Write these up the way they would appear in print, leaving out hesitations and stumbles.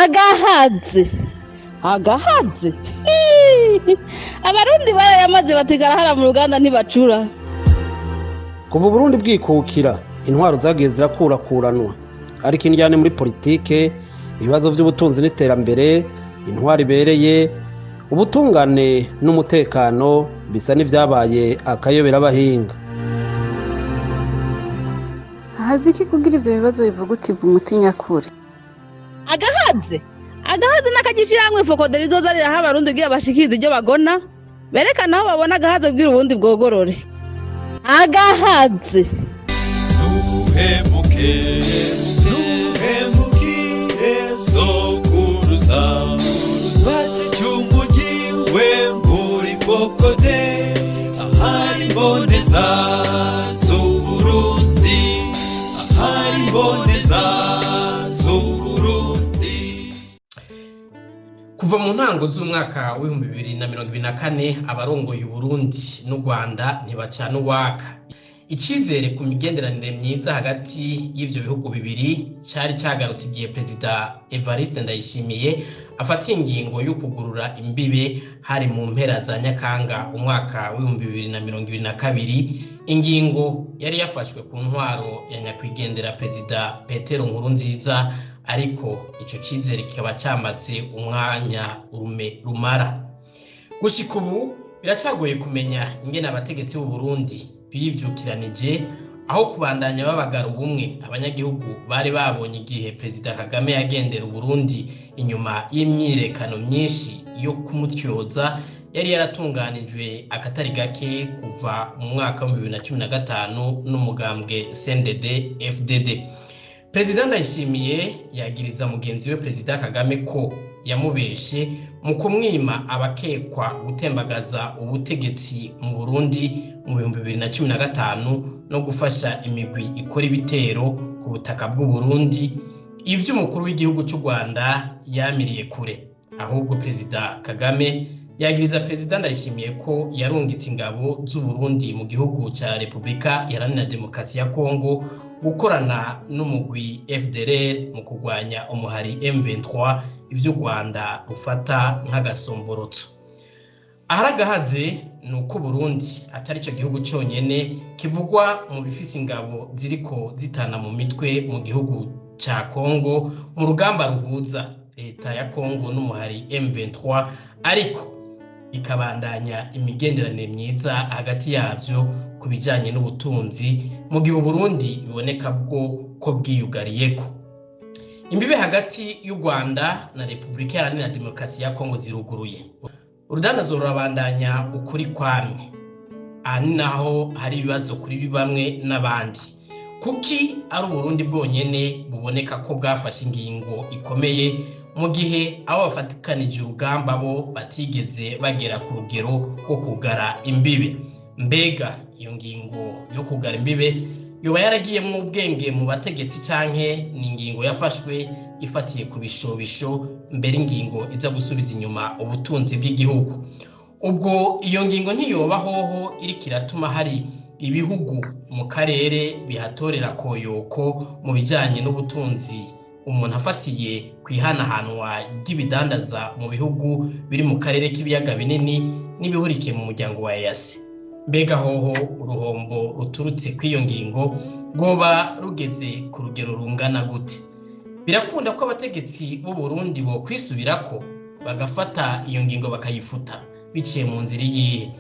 agahaze abarundi barayamaze batigara hara mu ruganda ntibacura. Kuva Burundi bwikukira intwaro zagiye zirakurakuranwa, ariko indyane muri politike, ibibazo by'ubutunzi n'iterambere, intwaro ibereye, ubutungane n'umutekano bisa n'ivyabaye akayobera abahinga. Hazi iki kugira ivyo bibazo bivuga uti umutinya kure? Agahaze n'akagishiramwe ifokodera izoza riraha abarundi kugira bashikize ibyo bagona, berekana aho babona agahaze kugira ubundi bwogorore. Agahaze sokuruza bati cyumugiwe muri fokode ahari boneza z'Uburundi, ahari boneza z'Uburundi. Kuva mu ntango z'umwaka wa 2024 abarongoye Uburundi n'u Rwanda ntibacana uwaka. Icyizere ku migenderanire myiza hagati y'ivyo bihugu bibiri cyari cyagarutse igihe Perezida Evariste Ndayishimiye afatiye ingingo yo kugurura imbibe hari mu mpera za Nyakanga umwaka wa 2022. Ingingo yari yafashwe ku ntwaro ya nyakwigendera Perezida Petero Nkurunziza, ariko ico cyizere kikaba cyamaze umwanya rumara. Gushika ubu biracagoye kumenya ingene abategetsi b'u Burundi bivyukiranije aho kubandanya babagara ubumwe abanyagihugu bari babonye igihe Perezida Kagame yagendera Uburundi inyuma y'imyirekano myinshi yo kumutyoza yari yaratunganijwe akatari gake kuva mu mwaka wa 2015 n'umugambwe CNDD FDD. Perezida Ndayishimiye yagiriza mugenzi we Perezida Kagame ko yamubeshe mu kumwima abakekwa gutembagaza ubutegetsi mu Burundi mu 2015 no gufasha imigwi ikora ibitero ku butaka bw'u Burundi. Ivyo umukuru w'igihugu cy'u Rwanda yamiriye kure, ahubwo Perezida Kagame yagiriza Perezida Ndayishimiye ko yarungitse ingabo z'u Burundi mu gihugu cya Repubulika Iharanira Demokarasi ya Kongo gukorana n'umugwi FDLR mu kurwanya umuhari M23, ivyo u Rwanda rufata nk'agasomborotso. Aharagahaze nuko Burundi atari cyo gihugu cyonyene kivugwa mu bifise ingabo ziriko zitana mu mitwe mu gihugu ca Kongo mu rugamba ruhuza leta ya Kongo n'umuhari M23, ariko ikabandanya imigenderanire myiza hagati yavyo kubijanye n'ubutunzi mu gihe Burundi biboneka bwo ko bwiyugariyeko. Imbibe hagati y'u Rwanda na Repubulika Iharanira Demokarasi ya Kongo ziruguruye. Urudanazo rurabandanya ukuri kwamye. Ani naho hari ibibazo kuri bamwe n'abandi. Kuki ari Burundi bwonyene buboneka ko bwafashe ingingo ikomeye mu gihe abo bafatikanije urugamba bo batigeze bagera ku rugero rwo kugara imbibe? Mbega iyo ngingo yo kugara imbibe yoba yaragiye mu bwenge mu bategetsi canke ni ingingo yafashwe ifatiye ku bishobisho, mbere ingingo iza gusubiza inyuma ubutunzi bw'igihugu? Ubwo iyo ngingo ntiyoba hoho iriko iratuma hari ibihugu mu karere bihatorera koyoko mu bijanye n'ubutunzi, umuntu afatiye kwihanahanwa ry'ibidandaza mu bihugu biri mu karere k'ibiyaga binini n'ibihurikiye mu muryango wa EAC? Mbega hoho uruhombo ruturutse kw'iyo ngingo rwoba rugeze ku rugero rungana gute? Birakunda ko abategetsi b'u Burundi bo kwisubirako bagafata iyo ngingo bakayifuta biciye mu nzira iyihe?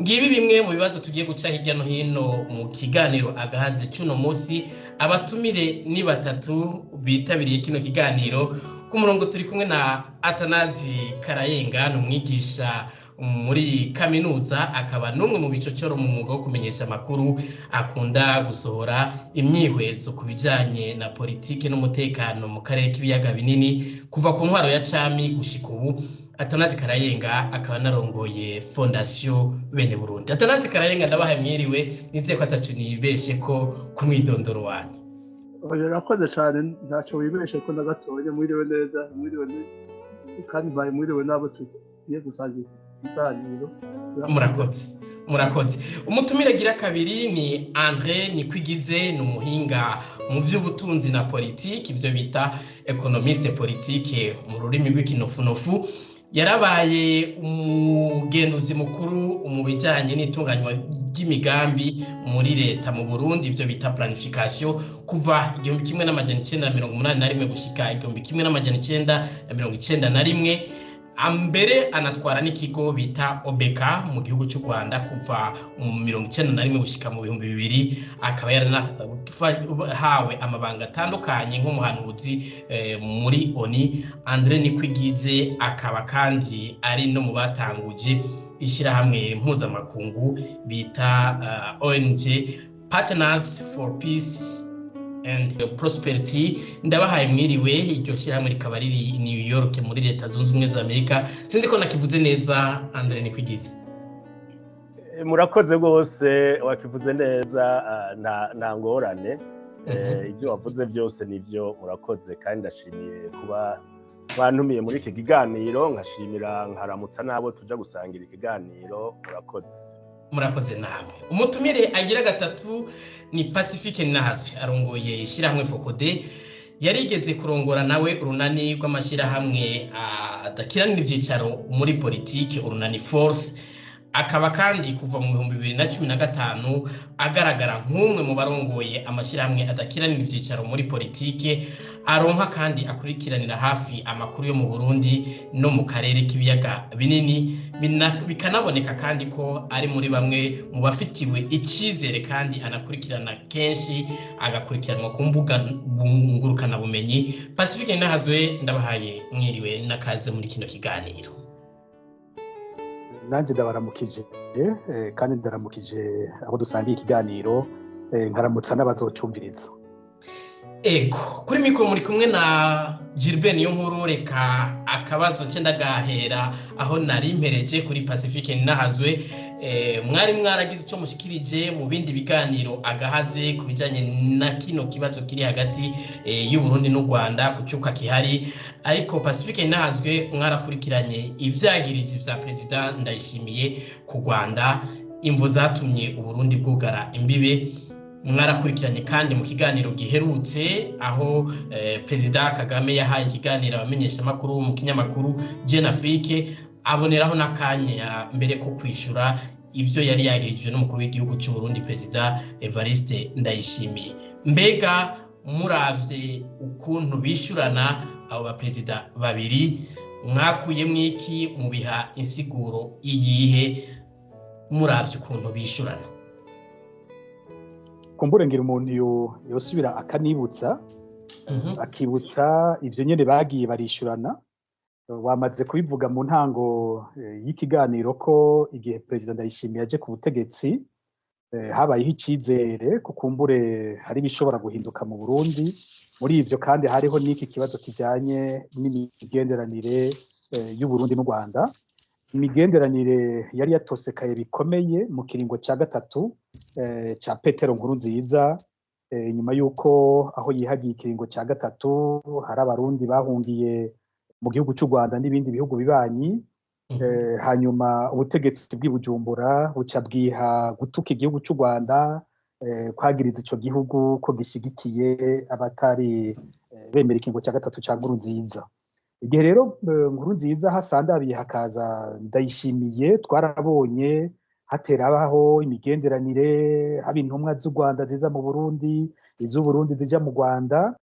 Ngibi bimwe mu bibazo tugiye guca hirya no hino mu kiganiro Agahaze cy'uno munsi. Abatumire ni batatu bitabiriye kino kiganiro. Ku murongo turi kumwe na Atanazi Karayenga, n'umwigisha muri kaminuza, akaba n'umwe mu bicocoro mu mwuga wo kumenyesha amakuru, akunda gusohora imyihwezo ku bijanye na politike n'umutekano mu karere k'ibiyaga binini kuva ku ntwaro ya Cami gushika ubu. Atanazi Karayenga akaba narongoye Fondation Bene Burundi. Atanazi Karayenga, ndabahaye mwiriwe, nizeye ko atacu nibeshe ko kumwidondoro wanyu. Urakoze cyane, ntacyo wibeshe ko nagatoye. Mwiriwe neza, mwiriwe kandi baye mwiriwe nabo tugiye gusangira isaniro. Murakoze. murakoze. Umutumire agira kabiri ni André Nikwigize, ni umuhinga mu vy'ubutunzi na politiki, ivyo bita economiste politique mu rurimi rw'ikinofunofu. Yarabaye umugenduzi mukuru mu bijanye n'itunganywa ry'imigambi muri leta mu Burundi, ivyo bita planification, kuva 1981 gushika 1991. Ambere anatwara n'ikigo bita Obeka mu gihugu cy'u Rwanda kuva mu 1991 gushika mu 2000. Akaba yaranahawe amabanga atandukanye nk'umuhanuzi muri ONU. André Nikwigize akaba kandi ari no mu batanguje ishyirahamwe mpuzamakungu bita ONG Partners for Peace and Prosperity. Ndabahaye mwiriwe. Iryo shyirahamwe rikaba riri New York muri leta zunze ubumwe za Amerika. Sinzi ko nakivuze neza, André Nikwigize. Murakoze rwose, wakivuze neza, nta ngorane. Ibyo wavuze byose nivyo, murakoze kandi ndashimiye kuba bantumiye muri iki kiganiro, nkashimira nkaramutsa nabo tuja gusangira ikiganiro. Murakoze namwe. Umutumire agira gatatu ni Pacifique Ninahazwe, arongoye ishyirahamwe Focode. Yarigeze kurongora nawe urunani rw'amashyirahamwe adakiranira ivyicaro muri politike, urunani Force. Akaba kandi kuva mu 2015 agaragara nk'umwe mu barongoye amashyirahamwe adakiranira ivyicaro muri politike. Aronka kandi akurikiranira hafi amakuru yo mu Burundi no mu karere k'ibiyaga binini. Bikanaboneka kandi ko ari muri bamwe mu bafitiwe icizere kandi anakurikirana kenshi, agakurikiranwa ku mbuga ngurukana bumenyi. Pacifique Ninahazwe, ndabahaye mwiriwe n'akaze muri kino kiganiro. Nanje ndabaramukije kandi ndaramukije abo dusangiye ikiganiro, nkaramutsa n'abazocyumviriza. Ego, kuri mikoro muri kumwe na Gilbert Niyonkuru. Reka akabazo ndagahera aho nari mpereje kuri Pacifique Ninahazwe. Mwari mwaragize icyo mushikirije mu bindi biganiro agahaze ku bijanye na kino kibazo kiri hagati y'u Burundi n'u Rwanda kucuka kihari, ariko Pacifique Ninahazwe mwarakurikiranye ivyagirije vya President Ndayishimiye ku Rwanda, imvo zatumye u Burundi bwugara imbibe. Mwarakurikiranye kandi mu kiganiro giherutse aho President Kagame yahaye ikiganiro abamenyesha makuru mu kinyamakuru Jeune Afrique, aboneraho nakanya mbere ko kwishura ivyo yari yagirijwe n'umukuru w'igihugu cy'u Burundi President Evariste Ndayishimiye. Mbega muravye ukuntu bishurana abo ba President babiri, mwakuye mwiki mu biha insiguro iyihe muravye ukuntu bishurana? Kumbure ngira umuntu yosubira akanibutsa, akibutsa ivyo nyene bagiye barishurana. Wamaze kubivuga mu ntango y'ikiganiro ko igihe President Ndayishimiye aje ku butegetsi habayeho icizere ko kumbure hari bishobora guhinduka mu Burundi. Muri ivyo kandi hariho n'iki kibazo kijanye n'imigenderanire y'u Burundi n'u Rwanda. Imigenderanire yari yatosekaye bikomeye mu kiringo ca gatatu ca Petero Nkurunziza, nyuma yuko aho yihagiye ikiringo ca gatatu hari abarundi bahungiye mu gihugu cy'u Rwanda n'ibindi bihugu bibanyi. Hanyuma ubutegetsi bw'Ibujumbura buca bwiha gutuka igihugu cy'u Rwanda, kwagiriza ico gihugu ko gishigikiye abatari bemera ikiringo ca gatatu ca Nkurunziza. Igihe rero Nkurunziza hasandabiye hakaza Ndayishimiye, twarabonye haterabaho imigenderanire, haba intumwa z'u Rwanda ziza mu Burundi, iz'u Burundi zija mu Rwanda.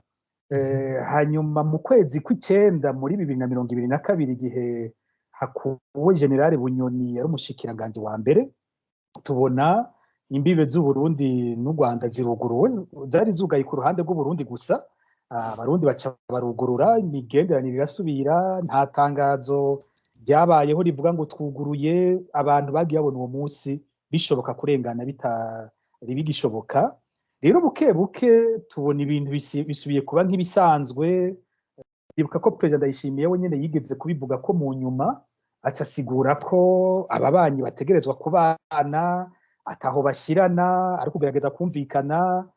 Hanyuma mu kwezi kw'icenda muri 2022 igihe hakuwe General Bunyoni yari umushikiranganje wa mbere, tubona imbibe z'u Burundi n'u Rwanda ziruguruwe. Zari zugaye ku ruhande rw'u Burundi gusa, abarundi baca barugurura, imigenderanire irasubira. Nta tangazo ryabayeho rivuga ngo twuguruye. Abantu bagiye babona uwo munsi bishoboka kurengana bitari bigishoboka. Rero buke buke tubona ibintu bisubiye kuba nk'ibisanzwe. Bibuka ko President Ndayishimiye we nyene yigeze kubivuga ko mu nyuma aca asigura ko ababanyi bategerezwa kubana ataho bashirana, ari kugerageza kumvikana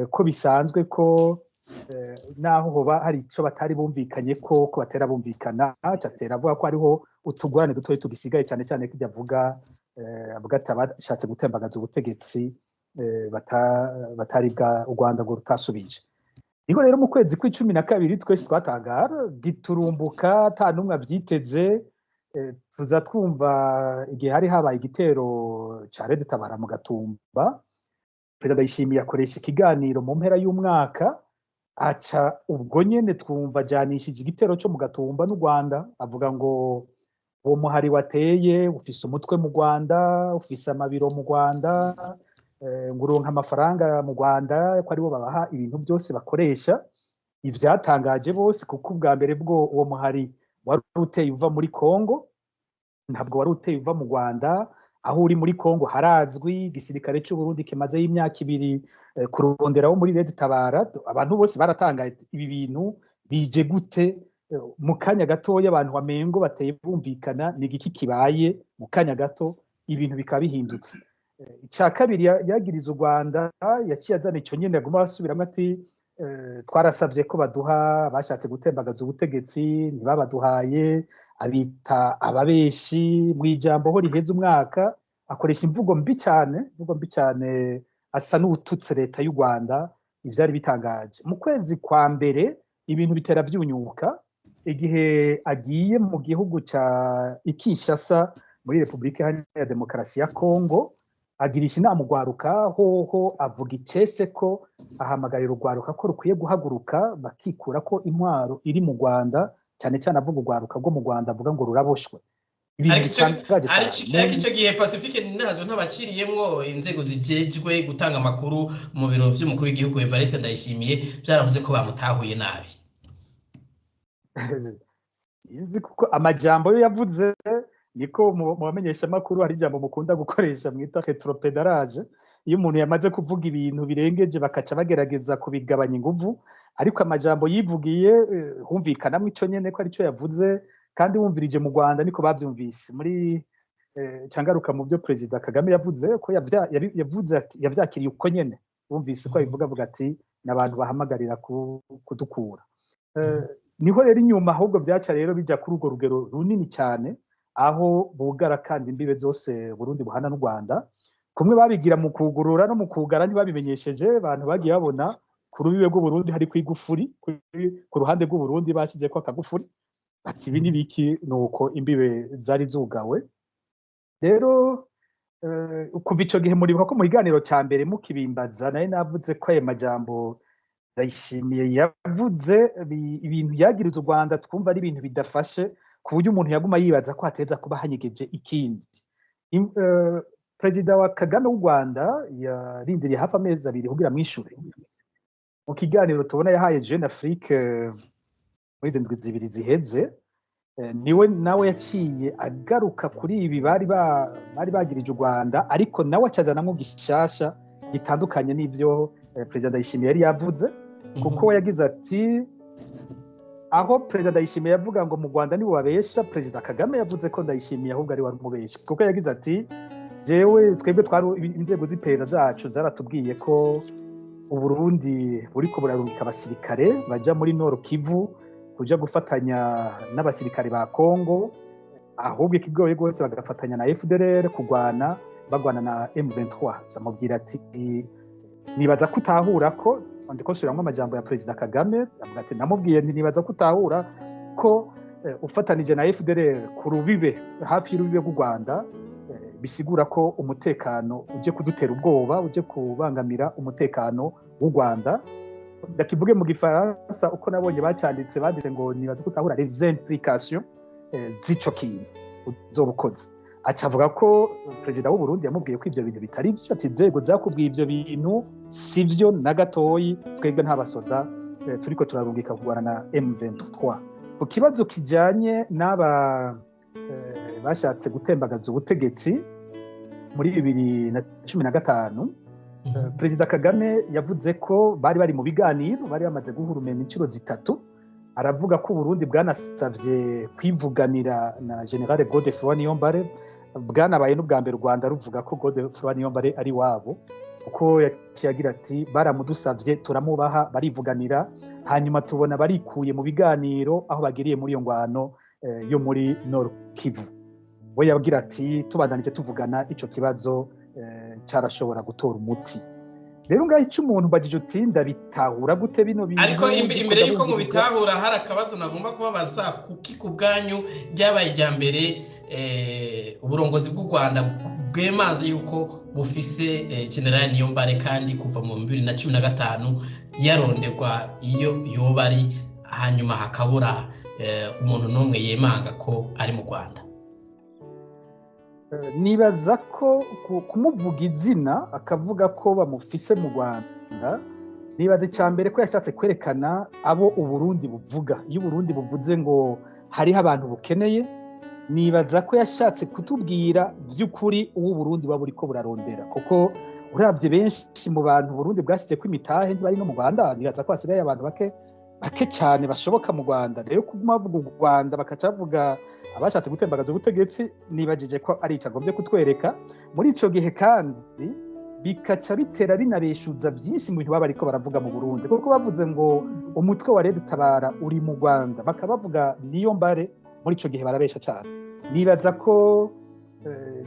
ko bisanzwe ko naho hoba hari ico batari bumvikanye ko batera bumvikana. Aca atera avuga ko hariho utugorane dutoye tugisigaye cyane cyane ko avuga avuga ati abashatse gutembagaza ubutegetsi batari bwa u Rwanda ngo rutasubije. Niho rero mu kwezi kwa12 twese twatangara giturumbuka ata numwe avyiteze, tuza twumva igihe hari habaye igitero ca Red Tabara mu Gatumba, Perezida Ndayishimiye akoresha ikiganiro mu mpera y'umwaka, aca ubwo nyene twumva ajanishije igitero cyo mu Gatumba n'u Rwanda, avuga ngo uwo muhari wateye ufise umutwe mu Rwanda, ufise amabiro mu Rwanda, ngo uronka amafaranga mu Rwanda ko aribo babaha ibintu byose bakoresha. Ivyatangaje bose kuko ubwa mbere bwo uwo muhari wari uteye uva muri Kongo, ntabwo wari uteye uva mu Rwanda. Aho uri muri Kongo harazwi, igisirikare cy'u Burundi kimaze y'imyaka 2 kuronderaho muri Red Tabara. Abantu bose baratangaye ibi bintu bije gute, mu kanya gatoya abantu bamengo bateye bumvikana ni igiki kibaye, mu kanya gato ibintu bikaba bihindutse. Icya kabiri yagiriza u Rwanda, yaciye azana icyo nyene aguma basubiramo ati twarasavye ko baduha, bashatse gutembagaza ubutegetsi ntibabaduhaye, abita ababeshi. Mu ijambo ho riheza umwaka akoresha imvugo mbi cyane, asa n'ututse leta y'u Rwanda. Ivyari bitangaje. Mu kwezi kwa mbere ibintu bitera vyunyuka, igihe agiye mu gihugu ca Kinshasa muri Republika Iharanira Demokarasi ya Kongo, agirisha inama urwaruka, hoho avuga icese ko ahamagarira urwaruka ko rukwiye guhaguruka bakikura ko intwaro iri mu Rwanda, cyane cyane avuga urwaruka rwo mu Rwanda avuga ngo ruraboshwe. Ariko icyo gihe Pacifique nazo ntabakiriyemwo inzego zijejwe gutanga amakuru mu biro vy'umukuru w'igihugu Evariste Ndayishimiye byaravuze ko bamutahuye nabi. Inzi kuko amajambo yo yavuze niko mu bamenyesha makuru hari ijambo mukunda gukoresha mwita retropedalage. Iyo umuntu yamaze kuvuga ibintu birengeje bakaca bagerageza kubigabanya inguvu, ariko amajambo yivugiye humvikanamwe ico nyene ko ari cyo yavuze, kandi wumvirije mu Rwanda niko bavyumvise. Muri cangaruka mu byo Perezida Kagame yavuze ko yavuze ati yavyakiriye uko nyene, wumvise ko abivuga avuga ati n'abantu bahamagarira kudukura. Niho rero inyuma ahubwo byaca rero bija kuri urwo rugero runini cyane, aho bugara kandi imbibe zose Burundi buhana n'u Rwanda. Kumwe babigira mu kugurura no mu kugara ntibabimenyesheje, abantu bagiye babona ku rubibe rw'u Burundi hari kwigufuri, ku ruhande rw'u Burundi basize ko akagufuri, ati ibi nibiki, nuko imbibe zari zugawe. Rero kuva ico gihe muribuka ko mu kiganiro ca mbere mukibimbaza naye navuze ko ayo majambo Ndayishimiye yavuze ibintu yagiriza u Rwanda twumva ari ibintu bidafashe, ku buryo umuntu yaguma yibaza ko hateza kuba hanyegeje ikindi. Perezida wa Kagame w'u Rwanda yarindiriye hafi amezi 2 kugira mwishure. Mu kiganiro tubona yahaye Jeune Afrique muri 2 ziheze, niwe nawe yaciye agaruka kuri ibi bari bagirije u Rwanda, ariko nawe acazanamwo gishasha gitandukanye n'ivyo Perezida Ndayishimiye yari yavuze, kuko yagize ati aho Perezida Ndayishimiye yavuga ngo mu Rwanda nibo babesha, Perezida Kagame yavuze ko Ndayishimiye ahubwo ari wari umubeshi, kuko yagize ati jewe twebwe inzego z'iperereza zacu zaratubwiye ko u Burundi buriko burarungika abasirikare baja muri Nord Kivu kuja gufatanya n'abasirikare ba Kongo, ahubwo ikigoye rwose bagafatanya na FDLR bagwana na M23. Jamubwira ati nibaza kutahura ko ndiko subiramwo amajambo ya Perezida Kagame, avuga ati namubwiye nibaza kutahura ko ufatanije na FDLR ku rubibe hafi y'urubibe rw'u Rwanda bisigura ko umutekano uje kudutera ubwoba, uje kubangamira umutekano w'u Rwanda. Ndakivuge mu Gifaransa uko nabonye bacanditse, banditse ngo nibaza kutahura les implications z'ico kintu uzobukoze. Acavuga ko Perezida w'u Burundi yamubwiye ko ivyo bintu bitari byo, ati inzego zakubwiye ivyo bintu sivyo na gatoyi, twebwe ntabasoda turiko turarungika kugwana na M23. Ku kibazo kijanye n'aba bashatse gutembagaza ubutegetsi muri 2015, Perezida Kagame yavuze ko bari mu biganiro, bari bamaze guhurumena inshuro 3. Aravuga ko Burundi bwanasavye kwivuganira na General Godefroid Niyombare, bwanabaye n'ubwa mbere u Rwanda ruvuga ko Godefroid Niyombare ari wabo, kuko yaciye agira ati baramudusavye turamubaha, barivuganira, hanyuma tubona barikuye mu biganiro aho bagiriye muri iyo ngwano yo muri Nord Kivu. we yabwira ati tubandanije tuvugana ico kibazo carashobora gutora umuti. Rero ngaho icyo umuntu bagije uti ndabitahura gute bino bintu. Ariko imbere yuko mu bitahura hari akabazo nagomba kubabaza kuki ku bwanyu ryabaye irya mbere uburongozi bw'u Rwanda bwemaze yuko bufise General Niyombare kandi kuva mu 2015 yaronderwa iyo yoba ari hanyuma hakabura umuntu n'umwe yemanga ko ari mu Rwanda. Nibaza ko kumuvuga izina akavuga ko bamufise mu Rwanda, nibaza cyambere ko yashatse kwerekana abo Uburundi buvuga. Iyo Uburundi buvuze ngo hariho abantu bukeneye, nibaza ko yashatse kutubwira by'ukuri uwo Burundi baba buriko burarondera, kuko uravye benshi mu bantu Burundi bwashyize ko imitahe ntibari no mu Rwanda. Nibaza ko hasigaye abantu bake cyane bashoboka mu Rwanda. Rero kuguma bavuga u Rwanda bakaca bavuga abashatse gutembagaza ubutegetsi, nibagije ko ari icagombye kutwereka. Muri ico gihe kandi bikaca bitera binareshuza byinshi mu bintu baba ariko baravuga mu Burundi, kuko bavuze ngo umutwe wa Red Tabara uri mu Rwanda bakabavuga Niyombare, muri ico gihe barabesha cyane. Nibaza ko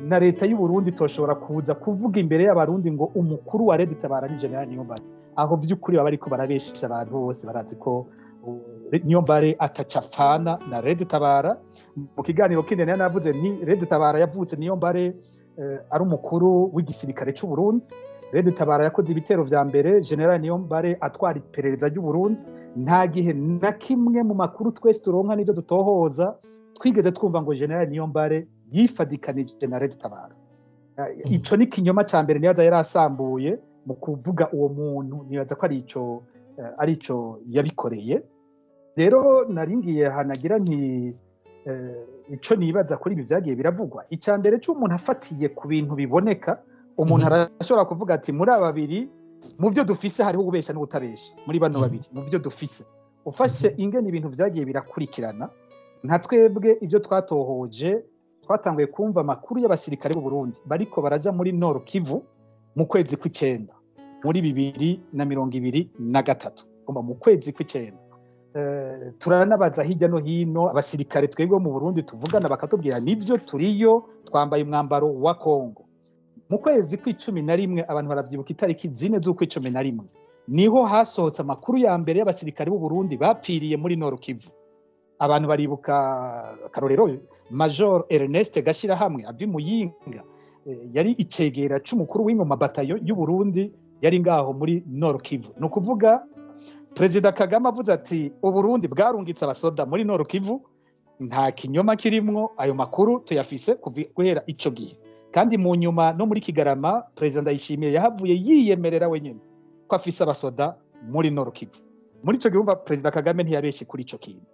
na leta y'u Burundi toshobora kuza kuvuga imbere y'abarundi ngo umukuru wa Red Tabara ni General Niyombare. Aho by'ukuri baba ariko barabesha abantu bose barazi ko Niyombare atacafana na Red Tabara. Mu kiganiro kindi navuze ni Red Tabara yavutse Niyombare ari umukuru w'igisirikare cy'u Burundi. Red Tabara yakoze ibitero vya mbere, General Niyombare atwara iperereza ry'u Burundi. Nta gihe na kimwe mu makuru twese turonka n'ibyo dutohoza twigeze twumva ngo General Niyombare yifadikanije na Red Tabara. Ico ni kinyoma ca mbere nibaza yarasambuye mu kuvuga uwo muntu. Nibaza ko ari ico yabikoreye. Rero naringiye hanagira nti ico nibaza kuri ibi vyagiye biravugwa. Icya mbere cy'umuntu afatiye ku bintu biboneka, umuntu arashobora kuvuga ati muri ababiri mu byo dufise hariho ububesha n'ubutabesha. Muri bano babiri mu byo dufise ufashe ingene ibintu vyagiye birakurikirana, nka twebwe ibyo twatohoje twatanguye kumva amakuru y'abasirikare b'u Burundi bariko baraja muri Nord Kivu mu kwezi kw'icenda muri 2023, mu kwezi kw'icenda. Turanabaza hirya no hino abasirikare twebwe mu Burundi tuvugana bakatubwira nibyo turiyo twambaye umwambaro wa Kongo. Mu kwezi kw'icumi abantu baravyibuka itariki 4 z'ukw'icumi niho hasohotse amakuru ya mbere y'abasirikare b'u Burundi bapfiriye muri Nord Kivu. Abantu baribuka karorero Major Ernest Gashirahamwe avi Muyinga, yari icegera c'umukuru w'ingoma batayo y'u Burundi yari ngaho muri Nord Kivu. No kuvuga Perezida Kagame avuze ati Uburundi bwarungitse abasoda muri Nord Kivu, nta kinyoma kirimwo, ayo makuru tuyafise guhera ico gihe. Kandi mu nyuma no muri Kigarama Perezida Ndayishimiye yahavuye yiyemerera wenyene ko afise abasoda muri Nord Kivu. Muri ico gihe Perezida Kagame ntiyabeshe kuri ico kintu.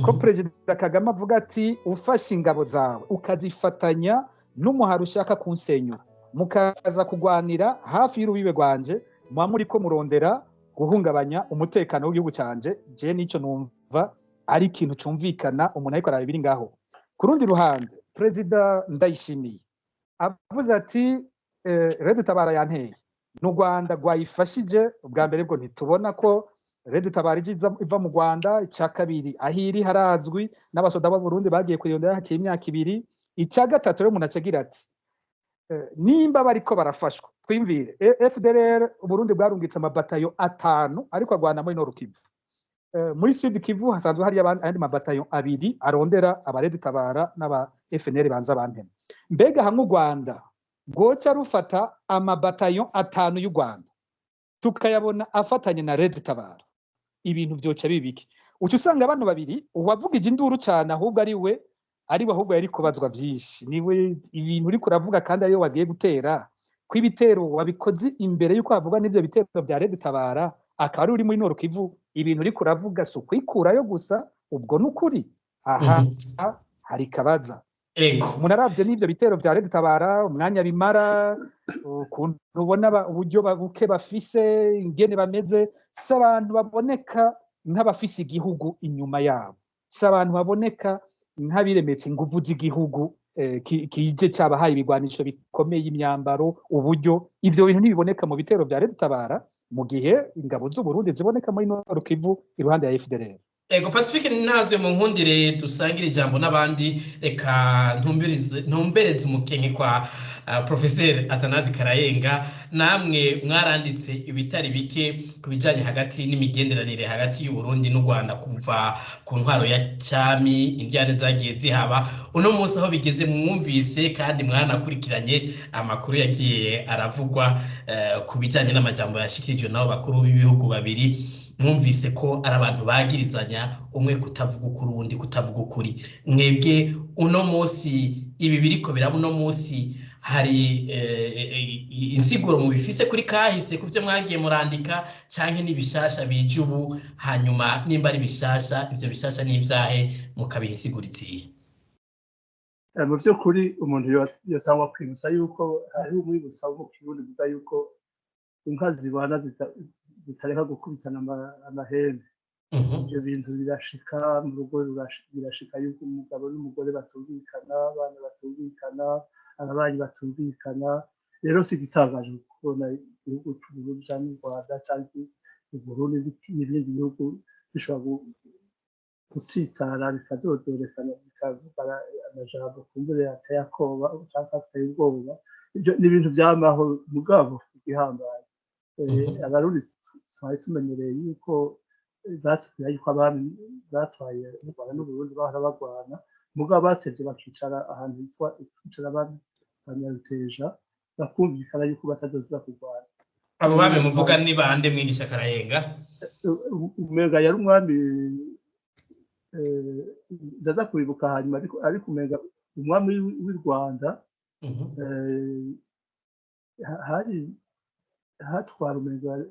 Ko Perezida Kagame avuga ati ufashe ingabo zawe ukazifatanya n'umuhari ushaka kunsenyura mukaza kugwanira hafi y'urubibe rwanje, muba muriko murondera guhungabanya umutekano w'igihugu canje. Je nico numva ari ikintu cumvikana umuntu ariko arabiri ngaho. Ku rundi ruhande Perezida Ndayishimiye avuze ati Red Tabara yanteye, n'u Rwanda rwayifashije. Ubwa mbere bwo ntitubona ko Red Tabara iva mu Rwanda. Icya kabiri ahiri harazwi n'abasoda b'u Burundi bagiye kuriyondera haciye imyaka 2. Icya gatatu rero umuntu acagira ati nimba bariko barafashwa twimvire FDLR Burundi bwarungitse amabatayo 5 ariko agwana muri Nord Kivu. Muri Sud Kivu hasanzwe hari abandi mabatayo 2 arondera aba Red Tabara n'aba FNL banza bantema. Mbega hamwe u Rwanda goca rufata amabatayo 5 y'u Rwanda tukayabona afatanye na Red Tabara, ibintu byoca bibiki. Uca usanga abantu babiri uwavugije induru cyane ahubwo ari ahubwo yari kubazwa byinshi. Niwe ibintu uri kuravuga kandi ariyo wagiye gutera kw'ibitero wabikoze imbere yuko havugwa n'ivyo bitero bya Red Tabara, akaba uri muri Nord Kivu. Ibintu uri kuravuga so kwikurayo gusa, ubwo nukuri aha hari kabaza. Munaravye n'ivyo bitero bya Red Tabara umwanya bimara, ukuntu ubona uburyo babuke bafise ingene bameze, s'abantu baboneka nk'abafise igihugu inyuma yabo, s'abantu baboneka nk'abiremetse inguvu z'igihugu kije cyabahaye ibigwanisho bikomeye, imyambaro, uburyo. Ivyo bintu ntibiboneka mu bitero bya Red Tabara, mu gihe ingabo z'u Burundi ziboneka muri Nord Kivu iruhande ya FDLR. Ego Pacifique nazwe mu nkundire dusangira ijambo n'abandi reka ntumbereze umukenke kwa Professeur Atanazi Karayenga namwe mwaranditse ibitari bike kubijanye hagati n'imigenderanire hagati y'u Burundi n'u Rwanda kuva ku ntwaro ya cami indyane zagiye zihaba uno munsi aho bigeze mwumvise kandi mwaranakurikiranye amakuru yagiye aravugwa kubijanye n'amajambo yashikirijwe nabo bakuru b'ibihugu babiri mwumvise ko ari abantu bagirizanya umwe kutavuga ukuri uwundi kutavuga ukuri mwebwe uno munsi ibi biriko biraba uno munsi hari insiguro mu bifise kuri kahise kuvyo mwagiye murandika canke n'ibishasha bije ubu hanyuma nimba ari bishasha ivyo bishasha n'ivyahe mukabiha insiguriziye mu vy'ukuri umuntu yosangwa kwibutsa yuko hari umwibutsa wo mu Kirundi uvuga yuko inka zibana zitareka gukubitana amahembe. Ibyo bintu birashika mu rugo birashika yuko umugabo n'umugore batumvikana, abana batumvikana, ababanyi batumvikana. Rero si igitangaje kubona igihugu c'Uburundi canke u Rwanda canke u Burundi n'ibindi bihugu bishobora gutsitara bikadodoreka bikavuga amajambo kumbure ateye akoba canke ateye ubwoba. Ibyo ni ibintu vyamaho mugabo igihambaye. Abarundi twari tumenyereye yuko batubwira yuko abami batwaye u Rwanda n'Uburundi bahora bagwana mugabo batevye bakicara ahantu hitwa icara Banyaruteja bakumvikana yuko batazoza kurwana. Abo bami muvuga ni bande mwigisha Karayenga? Umenga yari umwami ndaza kuribuka hanyuma ariko umenga umwami w'i Rwanda hari hatwara umenga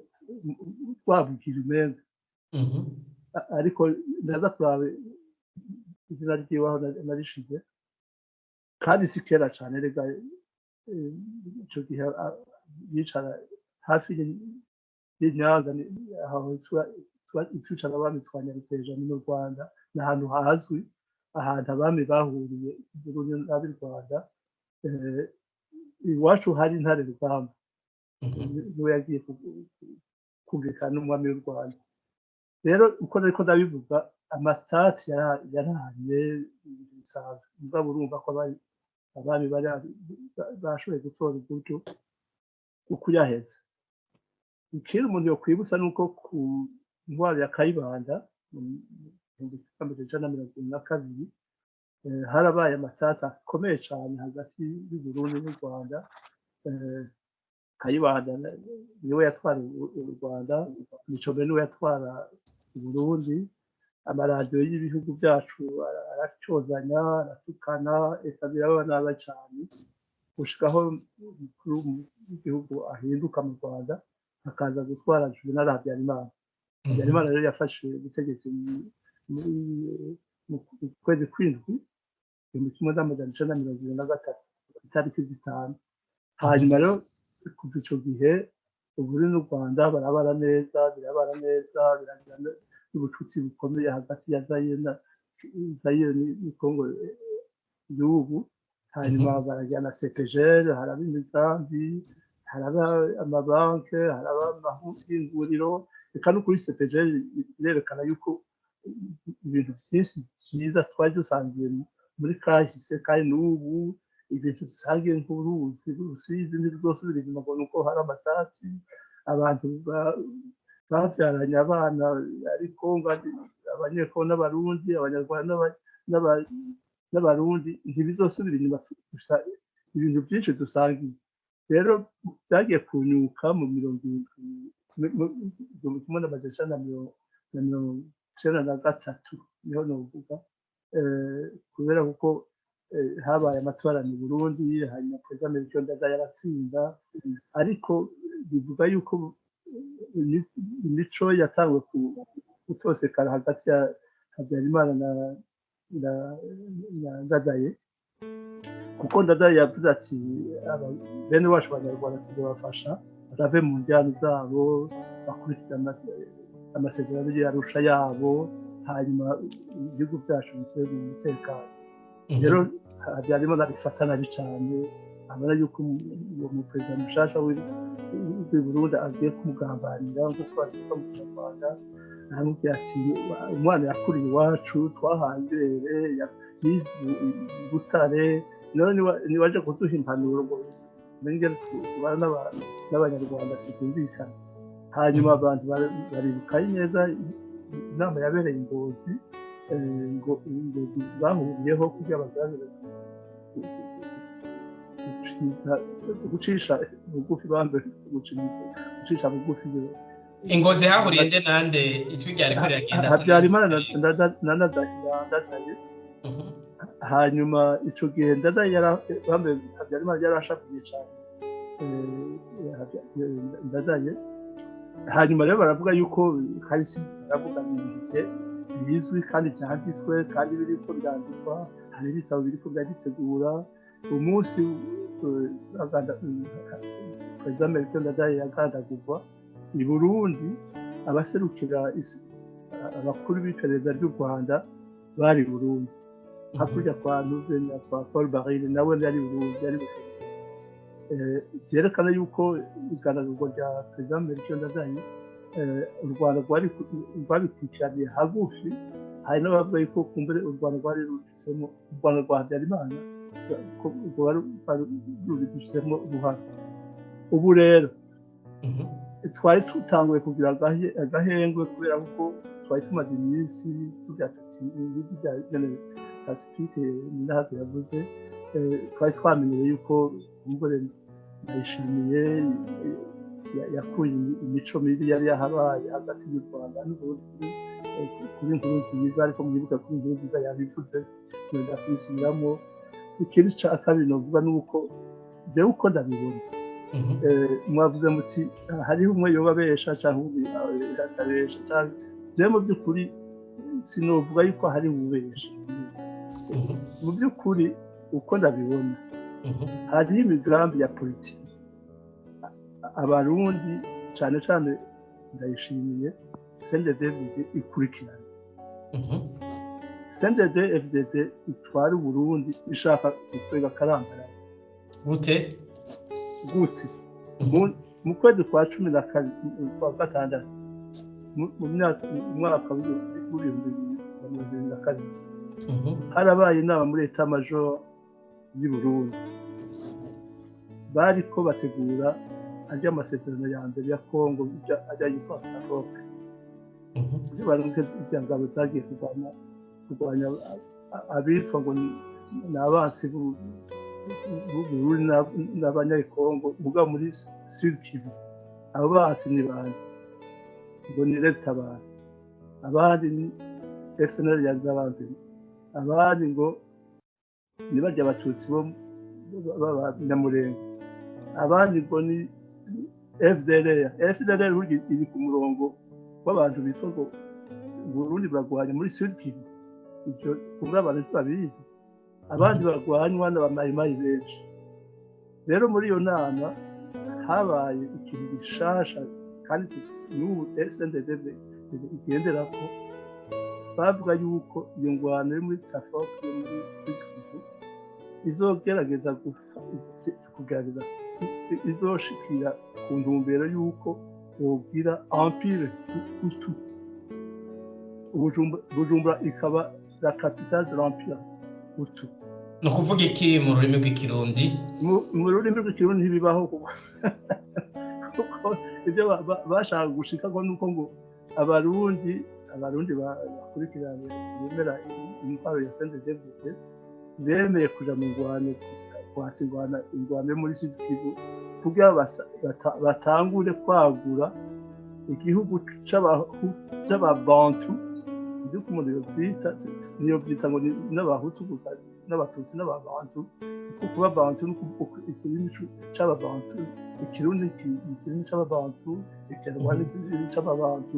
twabukira umenga ariko ndaza kuraba izina ryiwe aho narishize kandi si kera cane rega ico gihe yicara hafi y'Inyanza aho twicara abami twa Nyaruteja mu Rwanda n'ahantu hazwi ahantu abami bahuriye Burundi n'ab'i Rwanda iwacu hari intare rugamba niwe yagiye kumvikana n'umwami w'u Rwanda. Rero uko nariko ndabivuga amatasi yarahanye bisanzwe mugabo urumva ko abami bashoboye gutora uburyo ukuyaheza. Ikindi umuntu yokwibutsa nuko ku ntwaro ya Kayibanda mu 1922 harabaye amatasi akomeye cane hagati y'u Burundi n'u Rwanda. Kayibanda niwe yatwara u Rwanda, Micombe niwe yatwara u Burundi. Amaradiyo y'ibihugu byacu aracozanya aratukana eka birabana cane gushikaho umukuru w'igihugu ahinduka mu Rwanda akaza gutwara Juvenal Habyarimana. Habyarimana rero yafashe ubutegetsi mu kwezi kw'indwi 1923 itariki 5. Hanyuma rero kuva ico gihe Uburundi n'u Rwanda birabana neza biragira n'ubucuti bukomeye hagati ya Zaire n'Kongo y'ubu. Hanyuma baragira na CPGL, haraba imigambi, haraba amabanke, haraba amahinguriro. Eka no kuri CPGL irerekana yuko ibintu vyinshi vyiza twari dusangiye muri kahise kandi n'ubu ibintu dusangiye nk'uruzi Rusizi ntibizosubira inyuma ngo nuko hari amatati abantu bavyaranye abana ariko abanyekongo n'abarundi abanyarwanda n'abarundi ntibizosubira inyuma gusa ibintu byinshi dusangiye. Rero byagiye kunyuka mu 1993 niho novuga kubera kuko habaye amatora mu Burundi hanyuma Perezida Melchior Ndadaye yaratsinda ariko bivuga yuko imico yatangwe gutosekana hagati ya Habyarimana na Ndadaye kuko Ndadaye yavuze ati bene wacu abanyarwanda tuzobafasha bave mu njyana zabo bakurikiza amasezerano y'Arusha yabo hanyuma igihugu cyacu bisubire mu mutekano. Rero Habyarimana abifata nabi cane abona yuko uwo perezida mushasha w'i Burundi agiye kumugambanira nk'uko abitwa mu Rwanda aramubwira ati umwana yakuriye iwacu twahaye ibere yize i Butare none niwaje kuduha impanuro ngo nengere tubana n'abanyarwanda tutumvikana hanyuma abantu baribuka neza inama yabereye Ngozi ngo Ngozi bahuriyeho kugira baganire gucisha bugufi bambe gucisha bugufi Ingozi hahuriye nde nande icyo ryari ko riragenda Habyarimana na Ndadaye hanyuma ico gihe Ndadaye Habyarimana yarashakiye cyane Ndadaye hanyuma rero baravuga yuko hari baravuga ibintu bizwi kandi byanditswe kandi biriko birandikwa hari ibitabo biriko byagitegura umunsi Perezida Melchior Ndadaye yagandagurwa i Burundi abaserukira abakuru b'iperereza ry'u Rwanda bari Burundi hakurya kwa Nuzenya kwa Paul Barille nawe yari Burundi yari byerekana yuko igandagurwa rya Perezida Melchior Ndadaye u Rwanda rwabikurikiraniye hagufi hari n'abavuga yuko kumbere u Rwanda rwari rufisemo u Rwanda rwa Habyarimana rubifisemo uruhare ubu rero twari tutanguye kugira agahengwe kubera ko twari tumaze iminsi tugira tuti ibintu bya Pacifique n'aho yavuze twari twamenyeye yuko kumbere Ndayishimiye yakuye imico mibi yari yahabaye hagati y'u Rwanda n'Uburundi kuri inkuru nziza ariko mwibuka kuri inkuru nziza yabivuze twenda kwisubiramo ikindi cya kabiri novuga nuko jewe uko ndabibona mwavuze muti hariho umwe yoba abesha cyangwa atabesha cyangwa jewe mu by'ukuri sinovuga yuko hari ubesha mu by'ukuri uko ndabibona hariho imigambi ya politiki abarundi cyane cyane Ndayishimiye CNDD-FDD ikurikirana CNDD-FDD itwara Burundi ishaka gukwega karambara gute mu kwezi kwa 12 kwa gatandatu mu mwaka w'ibihumbi 2022 harabaye inama muri Etat Major y'u Burundi bariko bategura ajya amasezerano ya mbere ya Kongo ajya yitwa TAFOP baruke icyangabo zagiye kurwanya abitwa ngo n'abansi Burundi n'abanyakongo ubwa muri Sud Kivu abo bansi ni bande ngo ni leta abantu abandi ni FNL yazabandi abandi ngo nibajya abatutsi bo b'abanyamurenge abandi ngo ni FDLR iri ku murongo w'abantu bitwa ngo Burundi barwanya muri Sud Kivu ibyo kubura abantu babizi abandi barwanywa n'abamayimayi benshi rero muri iyo nama habaye ikintu gishasha kandi n'ubu SNDD igendera ko bavuga yuko iyo ngwano yo muri TAFOP yo muri Sud Kivu izogerageza kugerageza izoshikira ku ntumbero yuko wogira empire Hutu Bujumbura ikaba la capitale de l'empire Hutu no kuvuga iki mu rurimi rw'ikirundi mu rurimi rw'ikirundi ntibibaho kuko ibyo bashaka gushika ko nuko ngo abarundi bakurikirana bemera intwaro ya CNDD-FDD bemeye kuja mu ngwano kwasigwana ingwano muri Sud Kivu kugira batangure kwagura igihugu c'ababantu ibyo kumuntu yobyita ngo n'abahutu gusa n'abatutsi n'ababantu kuko kuba bantu nuko ikirundi c'ababantu ikirundi c'ababantu ikinyarwanda c'ababantu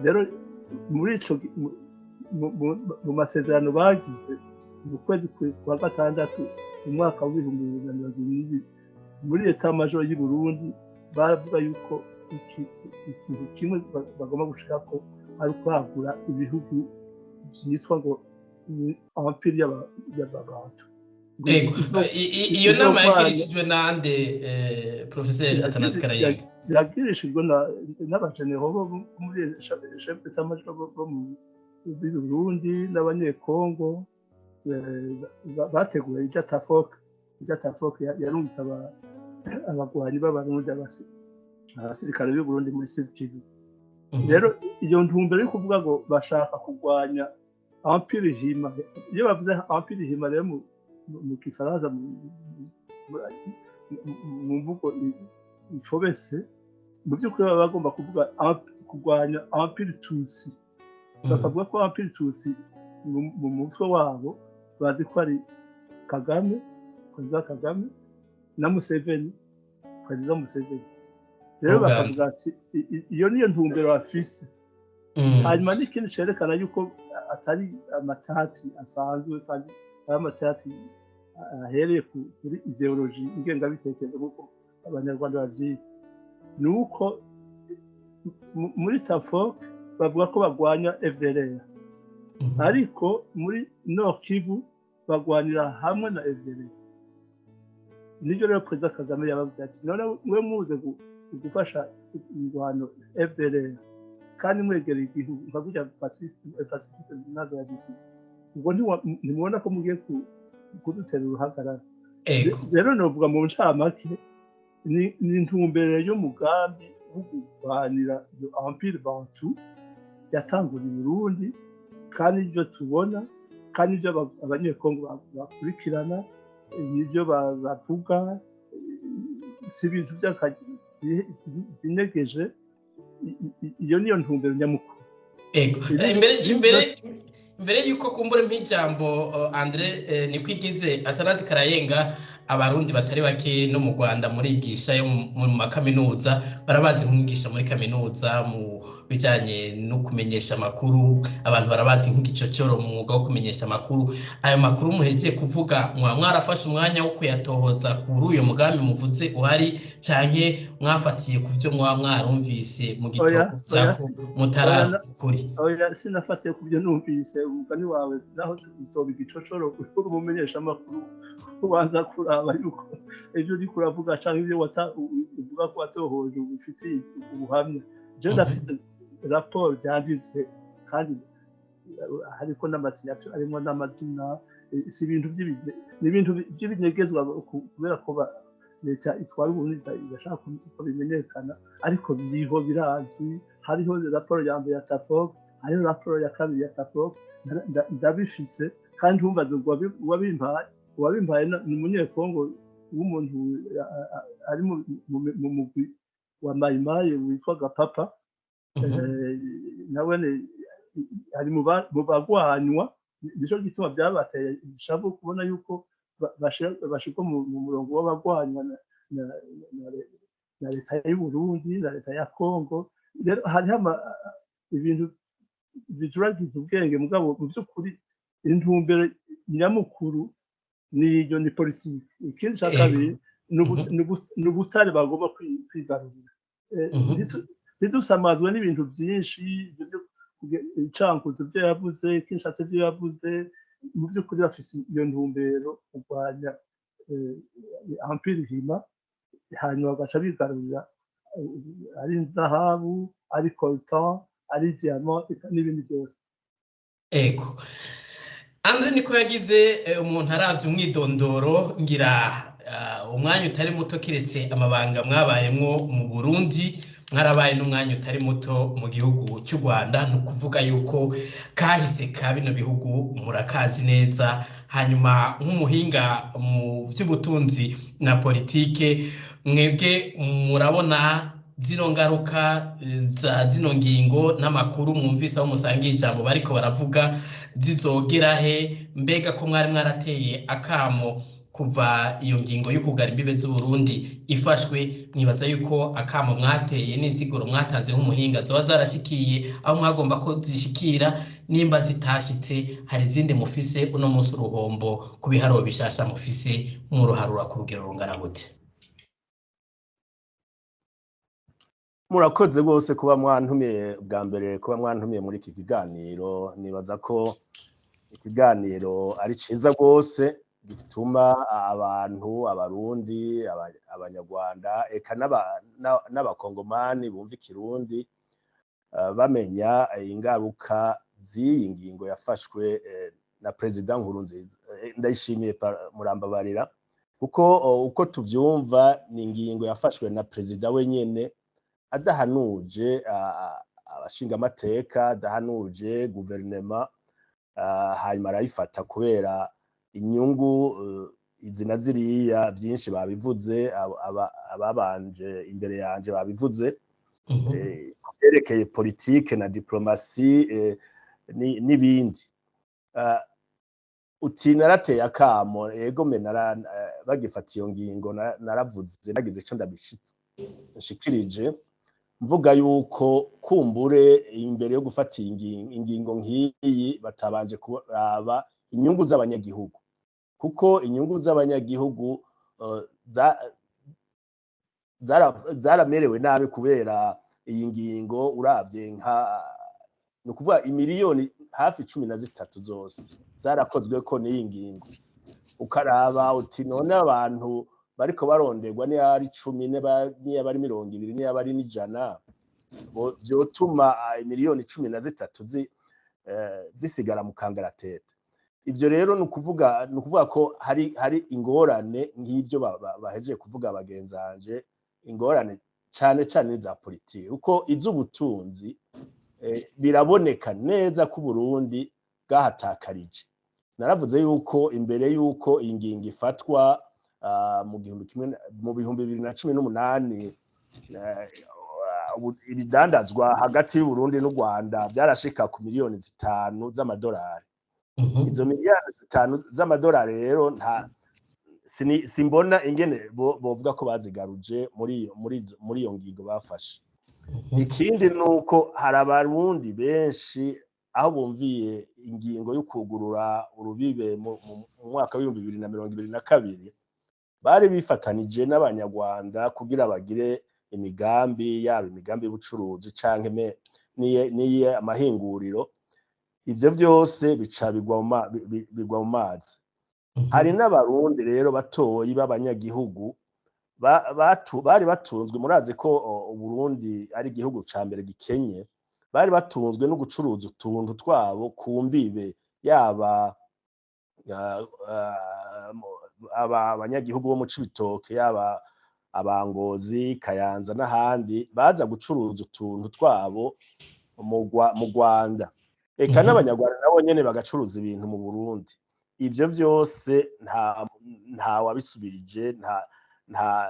rero muri ico mu masezerano bagize mu kwezi kwa gatandatu mu mwaka w'ibihumbi 2022 muri Etat Major y'u Burundi baravuga yuko ikintu kimwe bagomba gushaka ko ari kwagura ibihugu byitwa ngo empire y'abantu iyo nama yagirishijwe nande Professeur Athanase Karayega byagirishijwe n'abajenero bo muri chef d'état-major bo mu Burundi n'abanyekongo bateguye ibyatafoka yarungitse abagwanyi b'abarundi abasirikare b'u Burundi muri Sud-Kivu. Rero iyo ntumbero yo kuvuga ngo bashaka kurwanya Empire Hima, iyo bavuze Empire Hima rero mu Kifaransa mu mvugo ifobese, mu by'ukuri baba bagomba kuvuga kurwanya Empire Tutsi. Bakavuga ko Empire Tutsi mu mutwe wabo bazi ko ari Kagame, Perezida Kagame na Museveni, Perezida Museveni. Rero bakavuga ati iyo niyo ntumbero bafise. Hanyuma n'ikindi cerekana yuko atari amatati asanzwe kandi ari amatati ahereye kuri ideoloji ngengabitekerezo nk'uko abanyarwanda bavyita. Ni uko muri Tafoke bavuga ko bagwanya FDLR, ariko muri Nord Kivu bagwanira hamwe na FDLR. Nibyo rero Perezida Kagame yabavuze ati none mwe muze gufasha ingwano FDLR kandi mwegera igihugu nkavuga Pacifique nazo yagize. Ubwo ntimubona ko mugiye kudutera uruhagarara. Rero novuga mu ncamake ni intumbero y'umugambi wo kurwanira Empire Bantu yatanguriye i Burundi, kandi ibyo tubona kandi ibyo abanyekongo bakurikirana ibyo bavuga si ibintu by'akaginegeje. Iyo niyo ntumbero nyamukuru. Imbere yuko kumbure mp'ijambo Andre Nikwigize Atanazi Karayenga, abarundi batari bake no mu Rwanda murigisha yo mu makaminuza barabazi nk'umwigisha muri kaminuza mu bijanye no kumenyesha makuru. Abantu barabazi nk'igicocoro mu mwuga wo kumenyesha makuru. Ayo makuru muhejeje kuvuga mwarafashe umwanya wo kuyatohoza kuri uyo mugambi muvuze uhari, canke mwafatiye ku byo mwarumvise mu gitoza ko mutarara kuri? Oya, sinafatiye ku byo numvise. Umugani wawe naho tuzoba igicocoro kuri umumenyesha makuru ubanza kuraba yuko ejo uri kuravuga cyangwa ibyo uvuga ko watohoje ubufitiye ubuhamya. Je ndafise raporo byanditse kandi hariko n'amasignature arimo n'amazina. Si ibintu by'ibinyegezwa kubera ko leta itwara Uburundi igashaka ko bimenyekana, ariko biriho birazwi. Hariho raporo ya mbere ya Tafoke, hariho raporo ya kabiri ya Tafoke, ndabifise kandi humbaze uwabimpaye ni umunyekongo w'umuntu ari mu mugwi wa Mayimayi witwa Gapapa. Nawe ari mu bagwanywa. Nico gituma byabateye ishavu kubona yuko bashiko mu murongo w'abagwanywa na leta y'u Burundi na leta ya Kongo. Rero hariho ibintu bijuragiza ubwenge, mugabo mu by'ukuri intumbero nyamukuru niyo ni politiki. Ikindi cya kabiri ni ubutare bagomba kwigarurira. Ntidusamazwe n'ibintu byinshi icankuzo byo yavuze, Kinshasa byo yavuze. Mu by'ukuri bafise iyo ntumbero kurwanya Empire Hima, hanyuma bagaca bigarurira ari zahabu, ari coltan, ari diamant n'ibindi byose. Ego Andre niko yagize umuntu aravye umwidondoro, ngira umwanya utari muto kiretse amabanga mwabayemwo mu Burundi, mwarabaye n'umwanya utari muto mu gihugu cy'u Rwanda. No kuvuga yuko kahise ka bino bihugu murakazi neza. Hanyuma nk'umuhinga mu by'ubutunzi na politike, mwebwe murabona zino ngaruka za zino ngingo n'amakuru mwumvise aho musangiye ijambo bariko baravuga zizogera he? Mbega ko mwari mwarateye akamo kuva iyo ngingo yo kugara imbibe z'u Burundi ifashwe, mwibaza yuko akamo mwateye n'insiguro mwatanze nk'umuhinga zoba zarashikiye aho mwagomba ko zishikira? Nimba zitashitse hari izindi mufise uno munsi uruhombo ku biharuro bishasha mufise muruharura ku rugero rungana gute? Murakoze rwose kuba mwantumiye bwa mbere, kuba mwantumiye muri iki kiganiro. Nibaza ko ikiganiro ari ciza rwose, gituma abantu abarundi abanyarwanda eka n'abakongomani bumva ikirundi bamenya ingaruka z'iyi ngingo yafashwe na Perezida Nkurunziza. Ndayishimiye murambabarira kuko uko tuvyumva ni ingingo yafashwe na perezida wenyene adahanuje abashinga amateka, adahanuje guverinema, hanyuma arayifata kubera inyungu izina ziriya byinshi babivuze, ababanje imbere yanje babivuze, byerekeye politike na diplomasi n'ibindi. Uti narateye akamo, ego me bagifata iyo ngingo naravuze nagize ico ndabishikirije mvuga yuko kumbure imbere yo gufata ingingo nk'iyi batabanje kuraba inyungu z'abanyagihugu, kuko inyungu z'abanyagihugu zaramerewe nabi kubera iyi ngingo. Uravye ni ukuvuga imiliyoni hafi 13 zose zarakozwe ko n'iyi ngingo, ukaraba uti none abantu bariko baronderwa ni ari 10 ni abari 20 ni abari 100 byotuma imiliyoni 13 zisigara mu kangaratete. Ivyo rero ni ukuvuga ko hari ingorane nk'ivyo bahejeje kuvuga bagenzanje, ingorane cyane cyane za politiki, uko iz'ubutunzi biraboneka neza ko Burundi bwahatakarije. Naravuze yuko imbere yuko iyi ngingo ifatwa mu 2018 ibidandazwa hagati y'u Burundi n'u Rwanda byarashika ku miliyoni 5 z'amadolari. Izo miliyoni 5 z'amadolari rero simbona ingene bovuga ko bazigaruje muri iyo ngingo bafashe. Ikindi nuko hari abarundi benshi aho bumviye ingingo yo kugurura urubibe mu mwaka wa 2022 bari bifatanije n'abanyarwanda kugira bagire imigambi yaba imigambi y'ubucuruzi canke niye amahinguriro. Ivyo vyose bica bigwa mu mazi. Hari n'abarundi rero batoyi b'abanyagihugu bari batunzwe, murazi ko Burundi ari igihugu ca mbere gikenye, bari batunzwe no gucuruza utuntu twabo ku mbibe, yaba abanyagihugu bo mu Cibitoke, yaba abangozi, Kayanza n'ahandi, baza gucuruza utuntu twabo mu Rwanda, eka n'abanyarwanda nabo nyene bagacuruza ibintu mu Burundi. Ivyo vyose nta wabisubirije,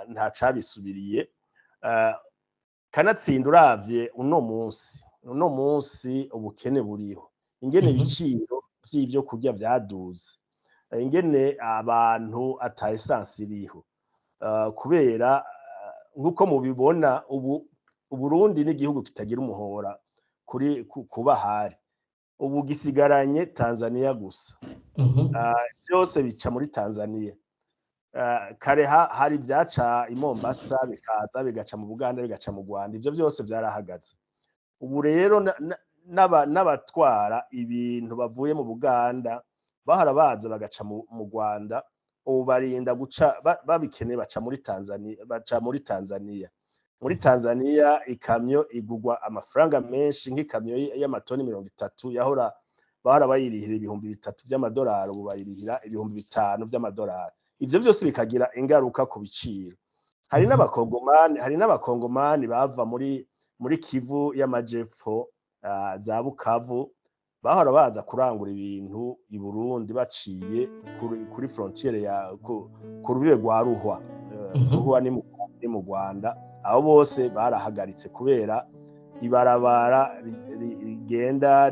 nta cabisubiriye. Kanatsinda uravye uno munsi ubukene buriho, ingene ibiciro vy'ivyo kurya vyaduze, ingene abantu ata essence iriho, kubera nkuko mubibona ubu Burundi n'igihugu kitagira umuhora kuba hari, ubu gisigaranye Tanzania gusa. Byose bica muri Tanzania. Kare hari vyaca i Mombasa bikaza bigaca mu Buganda bigaca mu Rwanda, ivyo vyose vyarahagaze. Ubu rero n'abatwara ibintu bavuye mu Buganda bahora baza bagaca mu Rwanda, ubu barinda guca babikeneye baca muri Tanzania. Muri Tanzania ikamyo igugwa amafaranga menshi, nk'ikamyo y'amatoni 30 bahora bayirihira 3,000 by'amadolari, ubu bayirihira 5,000 by'amadolari. Ivyo vyose bikagira ingaruka ku biciro. Hari n'abakongomani bava muri Kivu y'amajepfo, za Bukavu, bahora baza kurangura ibintu i Burundi baciye kuri frontiere ku rubibe rwa Ruhwa. Ruhwa ni mu Rwanda. Abo bose barahagaritse kubera ibarabara rigenda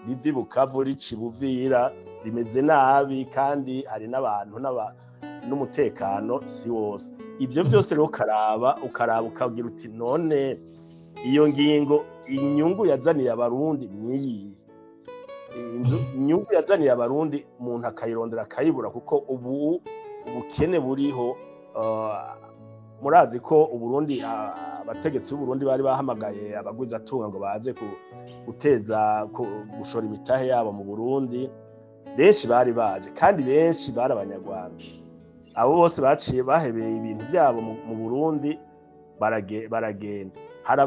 rivi Bukavu rici Buvira rimeze nabi, kandi hari n'abantu n'umutekano si wose. Ivyo vyose rero ukaraba ukagira uti none iyo ngingo inyungu yazaniye abarundi niyi, inyungu yazaniye abarundi umuntu akayirondera akayibura, kuko ubu ubukene buriho. Murazi ko Uburundi abategetsi b'Uburundi bari bahamagaye abagwizatunga ngo baze gushora imitahe yabo mu Burundi, benshi bari baje kandi benshi bari abanyarwanda. Abo bose baciye bahebeye ibintu byabo mu Burundi baragenda. Hari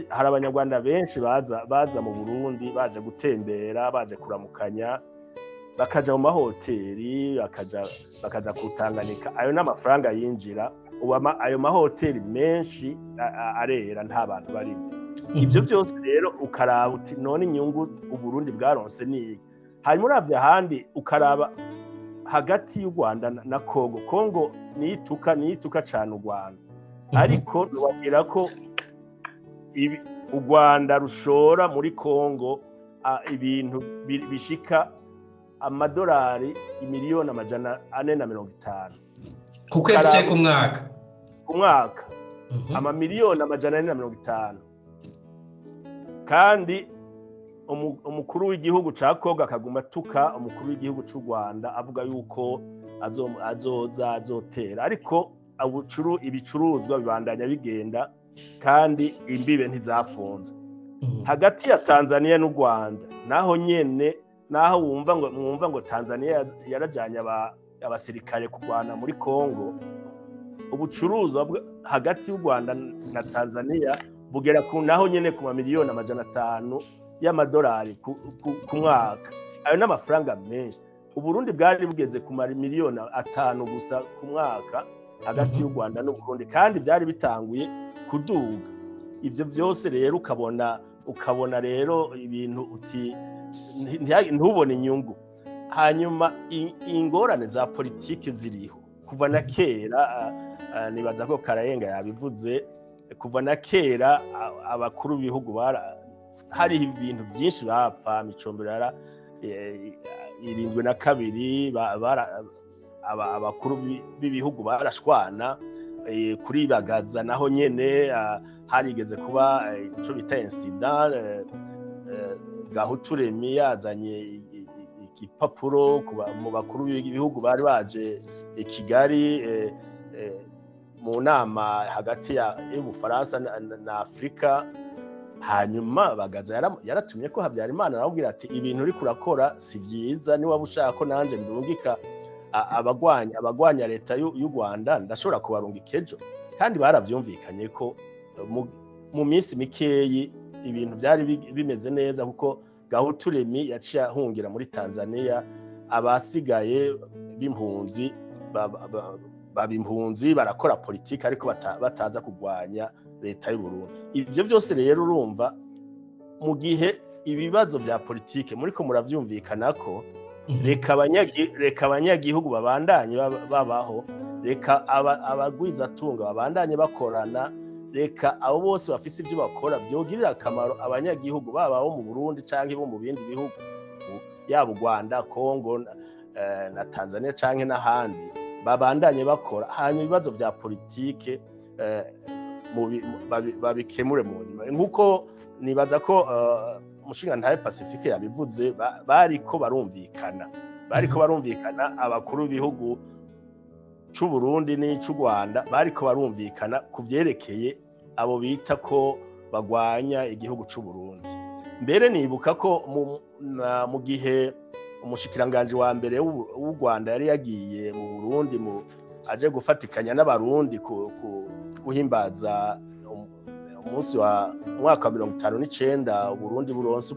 abanyarwanda benshi baza mu Burundi baje gutembera, baje kuramukanya, bakaja mu mahoteli, bakaja kutanganika. Ayo n'amafaranga yinjira, ayo mahoteli menshi arera nta bantu barimo. Ibyo byose rero ukaraba uti none inyungu Uburundi bwaronse ni hanyuma uravye ahandi ukaraba hagati y'u Rwanda na Kongo. Kongo niyituka cyane u Rwanda, ariko nubagira ko u Rwanda rushora muri Kongo ibintu bishika amadolari imiliyoni 450 ku kwezi ku mwaka amamiliyoni 450. Kandi umukuru w'igihugu ca Kongo akaguma tuka umukuru w'igihugu c'u Rwanda avuga yuko azotera, ariko ibicuruzwa bibandanya bigenda kandi imbibe ntizafunze. Hagati ya Tanzania n'u Rwanda naho nyene, naho mwumva ngo Tanzania yarajanye abasirikare kurwana muri Kongo, ubucuruzwa hagati y'u Rwanda na Tanzania bugera naho nyene ku mamiliyoni 500 y'amadolari ku mwaka. Ayo n'amafaranga menshi. Uburundi bwari bugeze ku miliyoni 5 gusa ku mwaka hagati y'u Rwanda n'u Burundi, kandi byari bitanguye kuduga. Ivyo vyose rero ukabona rero ibintu uti ntubone inyungu. Hanyuma ingorane za politike ziriho kuva na kera. Nibaza ko Karayenga yabivuze, kuva na kera abakuru b'ibihugu hari ibintu byinshi bapfa. Micombero 72 abakuru b'ibihugu barashwana kuri Bagaza, naho nyene harigeze kuba ico bita incident. Gahutu Remy yazanye igipapuro mu bakuru b'ibihugu bari baje i Kigali mu nama hagati y'Ubufaransa na Afrika. Hanyuma Bagaza yaratumye ko Habyarimana aramubwira ati ibintu uri kurakora si byiza, ni waba ushaka ko nanje ndungika abagwanya leta y'u Rwanda ndashobora kubarungika ejo. Kandi baravyumvikanye ko mu minsi mikeyi ibintu byari bimeze neza, kuko Gahutu Remy yaciye ahungira muri Tanzania. Abasigaye b'impunzi babimpunzi barakora politiki ariko bataza kugwanya leta y'u Burundi. Ivyo byose rero urumva mu gihe ibibazo bya politiki muriko muravyumvikana ko reka abanyagihugu babandanye babaho, reka abagwizatunga babandanye bakorana, reka abo bose bafise ibyo bakora byogirira akamaro abanyagihugu baba bo mu Burundi canke bo mu bindi bihugu yaba u Rwanda, Kongo na Tanzania canke n'ahandi, babandanye bakora. Hanyuma ibibazo bya politike babikemure mu nyuma. Nkuko nibaza ko umushingantahe Pacifique yabivuze, bariko barumvikana abakuru b'ibihugu c'u Burundi n'ic'u Rwanda bariko barumvikana ku vyerekeye abo bita ko bagwanya igihugu c'u Burundi. Mbere nibuka ko mu gihe umushikiranganje wa mbere w'u Rwanda yari yagiye mu Burundi aje gufatikanya n'abarundi guhimbaza umunsi wa mwaka 59 Burundi buronse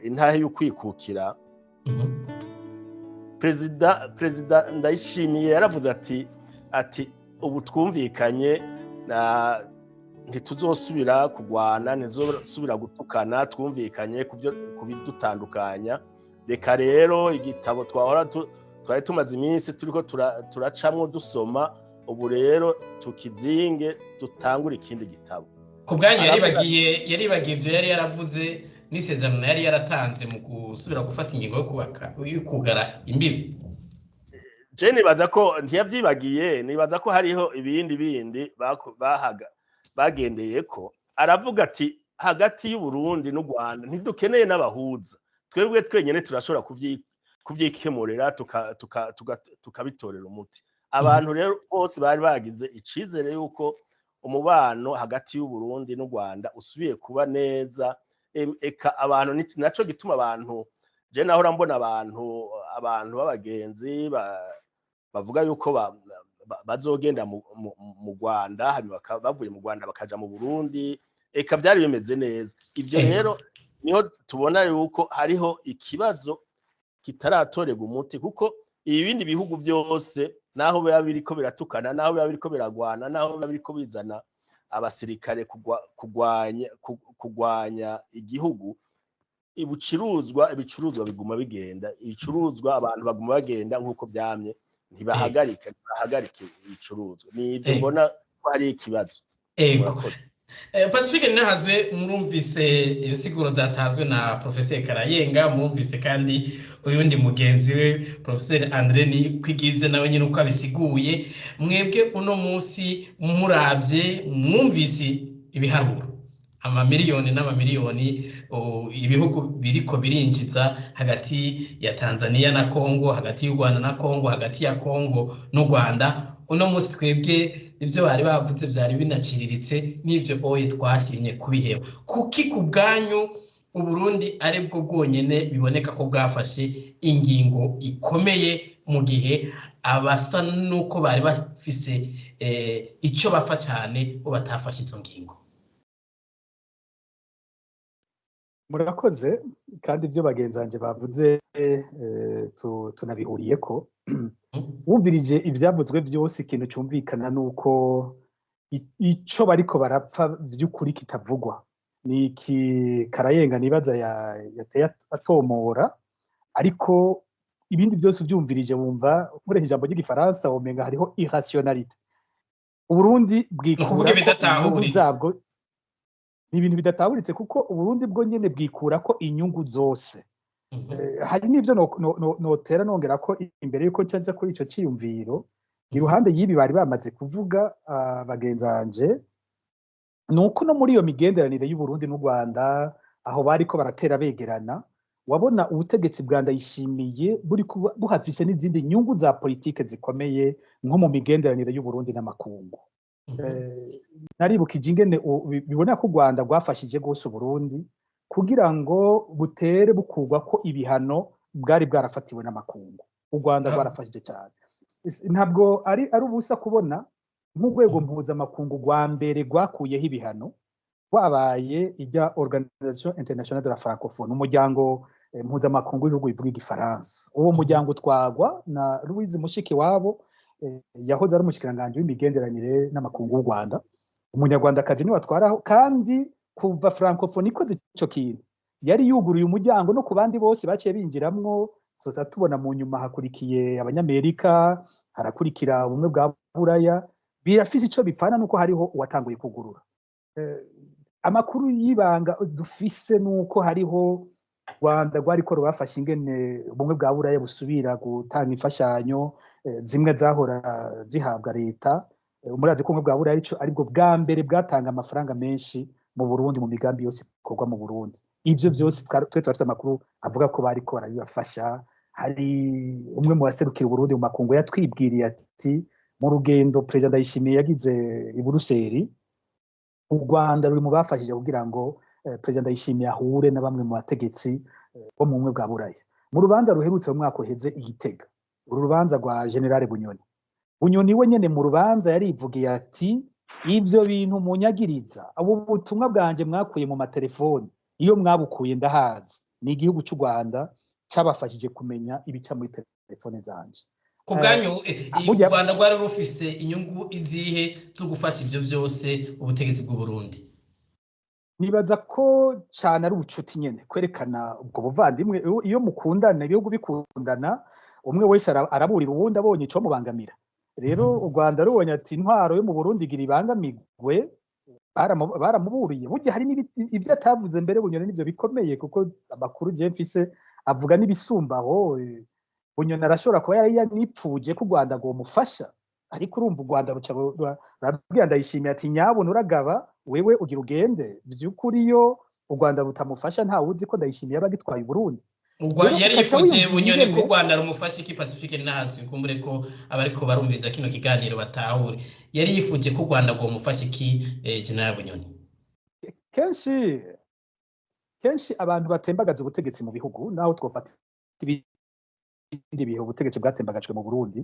intahe y'ukwikukira. Perezida Ndayishimiye yaravuze ati ubu twumvikanye ntituzosubira kugwana, ntizosubira gutukana, twumvikanye ku bidutandukanya. Reka rero igitabo twari tumaze iminsi turiko turacamwo dusoma, ubu rero tukizinge dutangura ikindi gitabo. Ku bwanyu yaribagiye ivyo yari yaravuze n'isezerano yari yaratanze mu gusubira gufata ingingo yo kugara imbibi. Je nibaza ko ntiyavyibagiye, nibaza ko hariho ibindi bagendeye ko. Aravuga ati hagati y'u Burundi n'u Rwanda ntidukeneye n'abahuza, twebwe twenyene turashobora kuvyikemurira tukabitorera umuti. Abantu rero bose bari bagize icizere yuko umubano hagati y'u Burundi n'u Rwanda usubiye kuba neza. Eka abantu naco gituma abantu je naho urambona abantu b'abagenzi bavuga yuko bazogenda mu Rwanda hanyuma bavuye mu Rwanda bakaja mu Burundi eka byari bimeze neza ivyo rero niho tubona yuko hariho ikibazo kitaratorega umuti kuko ibindi bihugu byose naho biba biriko biratukana naho biba biriko biragwana naho biba biriko bizana abasirikare kugwanya igihugu ibicuruzwa biguma bigenda ibicuruzwa abantu baguma bagenda nkuko byamye ntibahagarike ibicuruzwa ni ibyo mbona ko hari ikibazo Pacifique Ninahazwe murumvise insiguro zatanzwe na Professeur Karayenga murumvise kandi uyundi mugenzi we Professeur André Nikwigize nawe nyine uko abisiguye mwebwe uno munsi muravye mwumvise ibiharuro amamiliyoni n'amamiliyoni ibihugu biriko birinjiza hagati ya Tanzania na Kongo hagati y'u Rwanda na Kongo hagati ya Kongo n'u Rwanda uno munsi twebwe ivyo bari bavuze vyari binaciriritse n'ivyo oye twashimye kubiheba kuki ku bwanyu Uburundi ari bwo bwonyene biboneka ko bwafashe ingingo ikomeye mu gihe abasa nuko bari bafise ico bafa cyane bo batafashe izo ngingo. Murakoze kandi ibyo bagenzanje bavuze tunabihuriye ko wumvirije ivyavuzwe byose ikintu cyumvikana nuko ico bariko barapfa by'ukuri kitavugwa ni iki Karayenga nibaza yateye atomora ariko ibindi byose ubyumvirije wumva muri ijambo ry'igifaransa womenga hariho irrationalité Uburundi bwikuvuga bizabwo ni ibintu bidataburitse kuko Uburundi bwo nyene bwikura ko inyungu zose hari n'ivyo notera nongera ko imbere yuko cyaje kuri ico ciyumviro iruhande yibi bari bamaze kuvuga bagenzanje nuko no muri iyo migenderanire y'u Burundi n'u Rwanda aho bariko baratera begerana wabona ubutegetsi bwa Ndayishimiye buri buhafise n'izindi nyungu za politike zikomeye nko mu migenderanire y'u Burundi n'amakungu naribukije ingene bibona ko u Rwanda rwafashije gose u Burundi kugira ngo butere bukugwa ko ibihano bwari bwarafatiwe n'amakungu u Rwanda rwarafashije cyane ntabwo ari ubusa kubona nk'urwego mpuzamakungu rwa mbere rwakuyeho ibihano wabaye ijya Organisation Internationale de la Francophonie umuryango mpuzamakungu w'ibihugu bivuga igifaransa uwo muryango twagwa na Louise Mushikiwabo yahoze ari umushikiranganje w'imigenderanire n'amakungu y'u Rwanda umunyarwandakazi ni watwaraho kandi kuva Francophonie ko ico kintu yari yuguruye umuryango no ku bandi bose baciye binjiramwo tuza tubona mu nyuma hakurikiye abanyamerika harakurikira ubumwe bwa Buraya birafise ico bipfana nuko hariho uwatanguye kugurura amakuru y'ibanga dufise nuko hariho Rwanda rwariko rubafasha ingene ubumwe bwa Buraya busubira gutanga imfashanyo zimwe zahora zihabwa leta umurazi ko ubumwe bwa Buraya aribwo bwa mbere bwatanga amafaranga menshi mu Burundi mu migambi yose ikorwa mu Burundi ivyo byose twe twafite amakuru avuga ko bariko barabibafasha hari umwe mu baserukira Burundi mu makungu yatwibwiriye ati mu rugendo President Ndayishimiye yagize i Buruseli u Rwanda ruri mu bafashije kugira ngo President Ndayishimiye ahure na bamwe mu bategetsi bo mu bumwe bwa Buraya mu rubanza ruherutse mu mwaka uheze Igitega uru rubanza rwa General Bunyoni we nyene mu rubanza yarivugiye ati ivyo bintu munyagiriza abo butumwa bwanje mwakuye mu matelefoni iyo mwabukuye ndahazi ni igihugu cy'u Rwanda cyabafashije kumenya ibica muri telefone zanje ku bwanyu u Rwanda rwari rufise inyungu izihe zo gufasha ivyo vyose ubutegetsi bw'u Burundi nibaza ko cyane ari ubucuti nyene kwerekana ubwo buvandimwe iyo mukundana ibihugu bikundana umwe wese araburira uwundi abonye ico mubangamira rero u Rwanda rubonye ati intwaro yo mu Burundi igira ibangamigwe baramuburiye burya hari n'ibyo atavuze mbere Bunyoni n'ibyo bikomeye kuko amakuru je mfise avuga n'ibisumbaho Bunyoni arashobora kuba yari yanipfuje ko u Rwanda ngo mufasha ariko urumva u Rwanda rurabwira Ndayishimiye ati nyabona uragaba wewe ugira ugende by'ukuri yo u Rwanda rutamufasha nta wuzi ko Ndayishimiye abagitwaye Burundi yari yifuje Bunyoni ko u Rwanda rumufasha iki Pacifique Ninahazwe kumbure ko abariko barumviza kino kiganiro batahure yari yifuje ko u Rwanda ngo mufashe iki General Bunyoni kenshi kenshi abantu batembagaza ubutegetsi mu bihugu naho twofata ibindi bihe ubutegetsi bwatembagajwe mu Burundi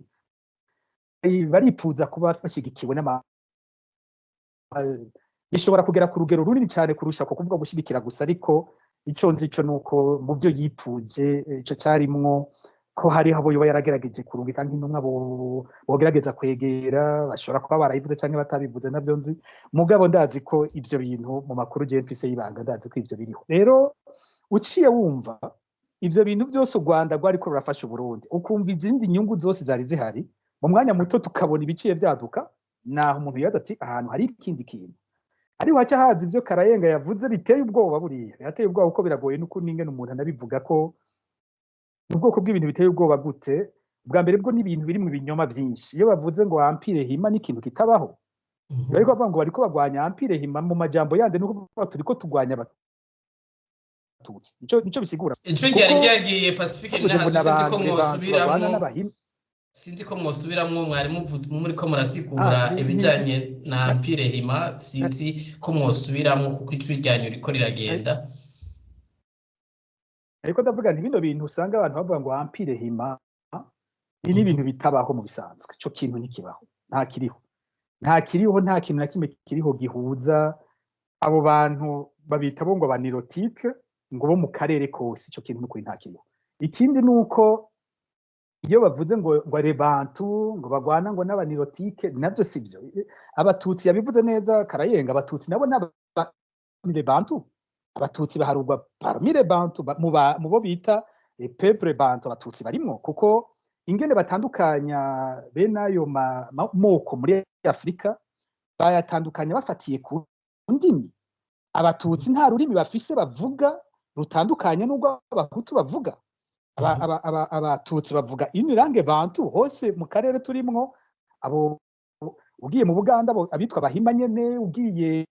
baripfuza kuba bashyigikiwe bishobora kugera ku rugero runini cyane kurusha ko kuvuga gushyigikira gusa, ariko icyo nzi cyo nuko mu byo yipfuje icyo cyarimwo ko hari abo yoba yaragerageje kurungika nk'intumwa bogerageza kwegera, bashobora kuba barayivuze cyangwa batabivuze, nabyo nzi. Mugabo ndazi ko ibyo bintu mu makuru je mfise y'ibanga, ndazi ko ibyo biriho. Rero uciye wumva ibyo bintu byose u Rwanda rwari ko rurafasha Burundi, ukumva izindi nyungu zose zari zihari, mu mwanya muto tukabona ibiciye byaduka, naho umuntu yaza ati ahantu hari ikindi kintu. Ari wacha hazi ibyo Karayenga yavuze biteye ubwoba, buriya yateye ubwoba uko biragoye nuko n'ingene umuntu anabivuga ko ubwoko bw'ibintu biteye ubwoba gute. Bwa mbere bwo n'ibintu biri mu binyoma byinshi. Iyo bavuze ngo Empire Hima ni ikintu kitabaho, bariko bavuga ngo bariko bagwanya Empire Hima, mu majambo yandi nuko turiko tugwanya abatutsi. Nico bisigura. Ico ryari ryagiye Pacifique n'ahazo sinzi ko mwosubiramwo mwari muri ko murasigura ibijanye na Empire Hima, sinzi ko mwosubiramwo kuko ijwi ryanyu riko riragenda. Ariko ndavuga nti bino bintu usanga abantu bavuga ngo Empire Hima ni ibintu bitabaho mu bisanzwe. Ico kintu ntikibaho, nta kiriho, nta kintu na kimwe kiriho gihuza abo bantu babita bo ngo banirotike ngo bo mu karere kose. Ico kintu n'ukuri nta kiriho. Ikindi nuko iyo bavuze ngo Rebantu ngo bagwana ngo n'abanirotike, navyo sivyo. Abatutsi yabivuze neza Karayenga, abatutsi nabo n'Abantu. Abatutsi baharugwa parmi les Bantu mu bo bita peuple Bantu, abatutsi barimwo, kuko ingene batandukanya bene ayo moko muri Afrika bayatandukanya bafatiye ku ndimi. Abatutsi nta rurimi bafise bavuga rutandukanye n'ubwo abahutu bavuga. Abatutsi bavuga une langue Bantu hose mu karere turimwo. Abo ugiye mu Buganda abitwa Bahima nyene, ugiye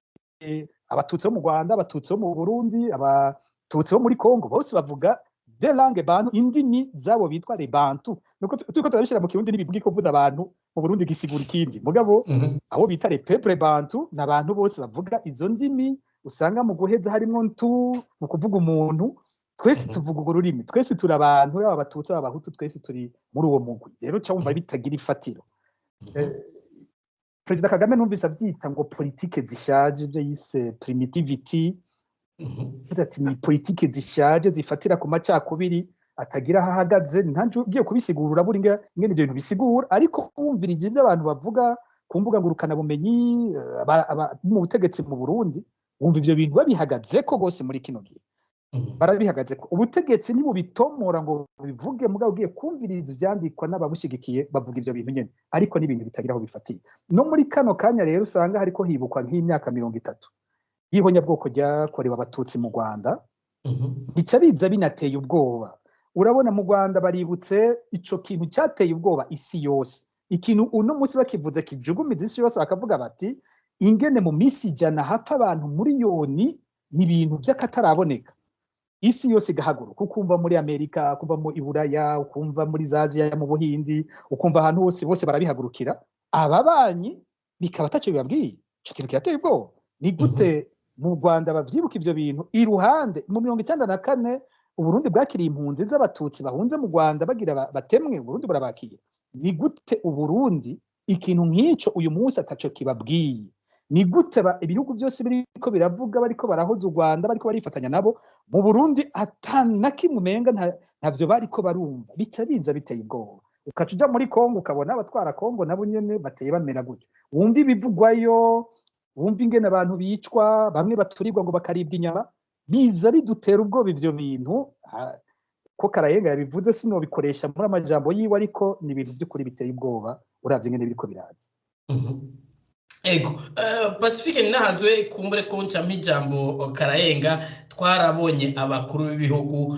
abatutsi bo mu Rwanda, abatutsi bo mu Burundi, abatutsi bo muri Kongo, bose bavuga de langue Bantu, indimi zabo bitwa les Bantu. Nuko turiko turabishira mu Kirundi nibivuga ko kuvuza abantu mu Burundi gisigura ikindi. Mugabo abo bita les peuples Bantu n'abantu bose bavuga izo ndimi. Usanga mu guheza harimo mu kuvuga umuntu, twese tuvuga urwo rurimi, twese turi abantu, yaba abatutsi abahutu, twese turi muri uwo mugwi. Rero cyumva bitagira ifatiro. Perezida Kagame numvise abyita ngo politike zishaje, ibyo yise primitivity. Ati ni politike zishaje zifatira ku macakubiri atagira aho ahagaze. Ntanjye ugiye kubisigura buri ingene ibyo bintu bisigura, ariko wumvirije ibyo abantu bavuga ku mbuga ngurukana bumenyi mu butegetsi mu Burundi, wumva ivyo bintu babihagaze ko gose muri kino gihe. Barabihagaze ko ubutegetsi ntibubitomora ngo bivuge, mugabo ugiye kumviriza ivyandikwa n'ababushigikiye bavuga ivyo bintu nyene, ariko n'ibintu bitagira aho bifatiye. No muri kano kanya rero usanga hariko hibukwa nk'imyaka 30 y'ihonyabwoko ryakorewe abatutsi mu Rwanda. Bica biza binateye ubwoba. Urabona mu Rwanda baributse ico kintu cyateye ubwoba isi yose, ikintu uno munsi bakivuze kijugumiza isi yose, bakavuga bati ingene mu misi ijana hapfa abantu miliyoni n'ibintu by'akataraboneka. Isi yose igahaguruka, ukumva muri Amerika, ukumva mu Iburaya, ukumva muri Aziya, mu Buhindi, ukumva ahantu hose bose barabihagurukira. Ababanyi bikaba taco bibabwiye. Ico kintu kirateye ubwoba. Ni gute mu Rwanda bavyibuka ivyo bintu iruhande mu 1964 Uburundi bwakiriye impunzi z'abatutsi bahunze mu Rwanda bagira batemwe, Uburundi burabakiye. Ni gute Uburundi ikintu nk'ico uyu munsi ataco kibabwiye? Ni gute ibihugu byose biriko biravuga bariko barahoza u Rwanda, bariko barifatanya nabo, mu Burundi atana kimumenga ntavyo bariko barumva? Bica biza biteye ubwoba. Ukaca uja muri Kongo ukabona abatwara Kongo nabo nyene bateye bamera gutyo. Wumva ibivugwayo, wumva ingene abantu bicwa, bamwe baturirwa ngo bakaribwa inyama. Biza bidutera ubwoba ivyo bintu. Ko Karayenga yabivuze sinobikoresha muri amajambo yiwe, ariko ni ibintu by'ukuri biteye ubwoba uravye ingene biriko biraza. Ego, Pacifique ninahazwe kumbure ko ncampa ijambo Karayenga. Twarabonye abakuru b'ibihugu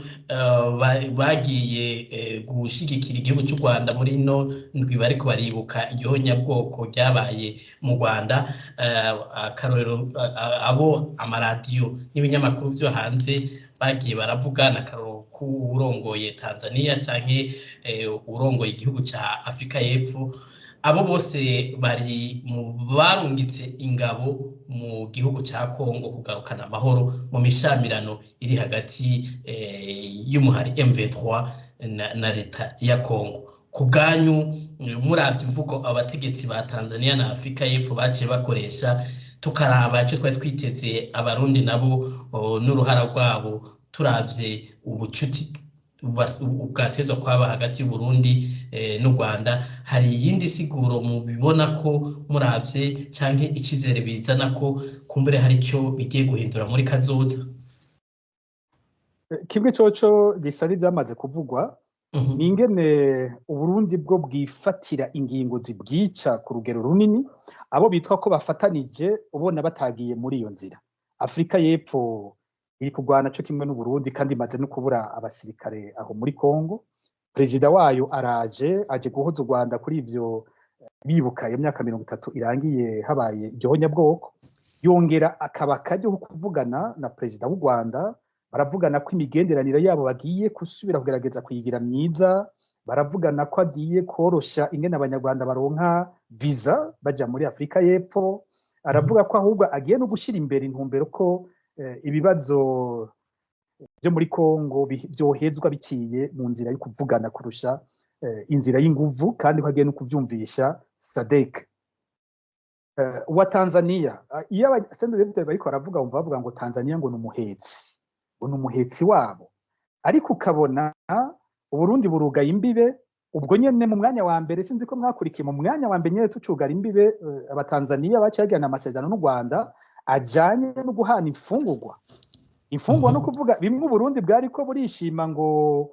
bagiye gushigikira igihugu cy'u Rwanda muri no ndwi bariko baribuka igihonyabwoko ryabaye mu Rwanda. Akarorero abo amaradiyo n'ibinyamakuru byo hanze bagiye baravugana akarorero ku urongoye Tanzania canke urongoye igihugu ca Afrika y'Epfo, abo bose bari mu barungitse ingabo mu gihugu cya Kongo kugarukana amahoro mu mishamirano iri hagati y'umuhari M23 na leta ya Kongo. Ku bwanyu muravye imvugo abategetsi ba Tanzania na Afrika y'Epfo baciye bakoresha, tukaraba icyo twari twiteze abarundi nabo n'uruhara rwabo, turavye ubucuti bwatezwa kwaba hagati y'u Burundi n'u Rwanda, hari iyindi siguro mubibona ko muravye canke ikizere bizana ko kumbere hari cyo bigiye guhindura muri kazoza? Kimwe coco gisari byamaze kuvugwa ni ingene Uburundi bwo bwifatira ingingo zibwica ku rugero runini, abo bitwa ko bafatanije ubona batagiye muri iyo nzira. Afrika y'Epfo iri kurwana cyo kimwe n'Uburundi kandi imaze no kubura abasirikare aho muri Kongo. Perezida wayo aje guhoza u Rwanda kuri ivyo, bibuka iyo myaka 30 irangiye habaye igihonyabwoko, yongera akaba kajyo kuvugana na perezida w'u Rwanda, baravugana ko imigenderanire yabo bagiye kusubira kugerageza kuyigira myiza, baravugana ko agiye korosha ingene abanyarwanda baronka visa baja muri Afrika y'Epfo, aravuga ko ahubwo agiye no gushira imbere intumbero ko ibibazo byo muri Kongo byohezwa biciye mu nzira yo kuvugana kurusha inzira y'inguvu, kandi ko agiye no kuvyumvisha SADC. Wa Tanzania iyo abasendere bariko baravuga bavuga ngo Tanzania ngo n'umuhetsi wabo, ariko ukabona Uburundi burugaye imbibe. Ubwo nyene mu mwanya wa mbere sinzi ko mwakurikiye, mu mwanya wa mbere nyene tucugara imbibe abatanzania bacagirana amasezerano n'u Rwanda ajanye no guhana imfungurwa no kuvuga bimwe Uburundi bwari ko burishima ngo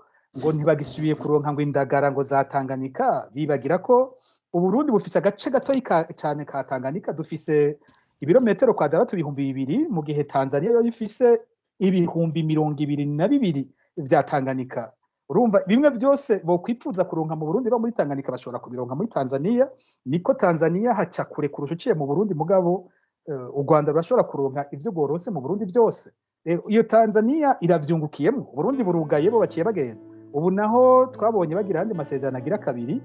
ntibagisubiye kuronka ngo indagara ngo za Tanganyika, bibagira ko Uburundi bufise agace gatoyi cyane ka Tanganyika, dufise ibirometero kwadratu 200 mu gihe Tanzania yo ifise 22,000 vya Tanganyika. Urumva bimwe byose bo kwipfuza kuronka mu Burundi ba muri Tanganyika bashobora kubironka muri Tanzania, niko Tanzania haca kure kurusha uciye mu Burundi, mugabo u Rwanda bashobora kuronka ivyo gorose mu Burundi byose. Iyo Tanzania iravyungukiyemo, Burundi burugaye bo baciye bagenda. Ubu naho twabonye bagira handi masezerano agira kabiri,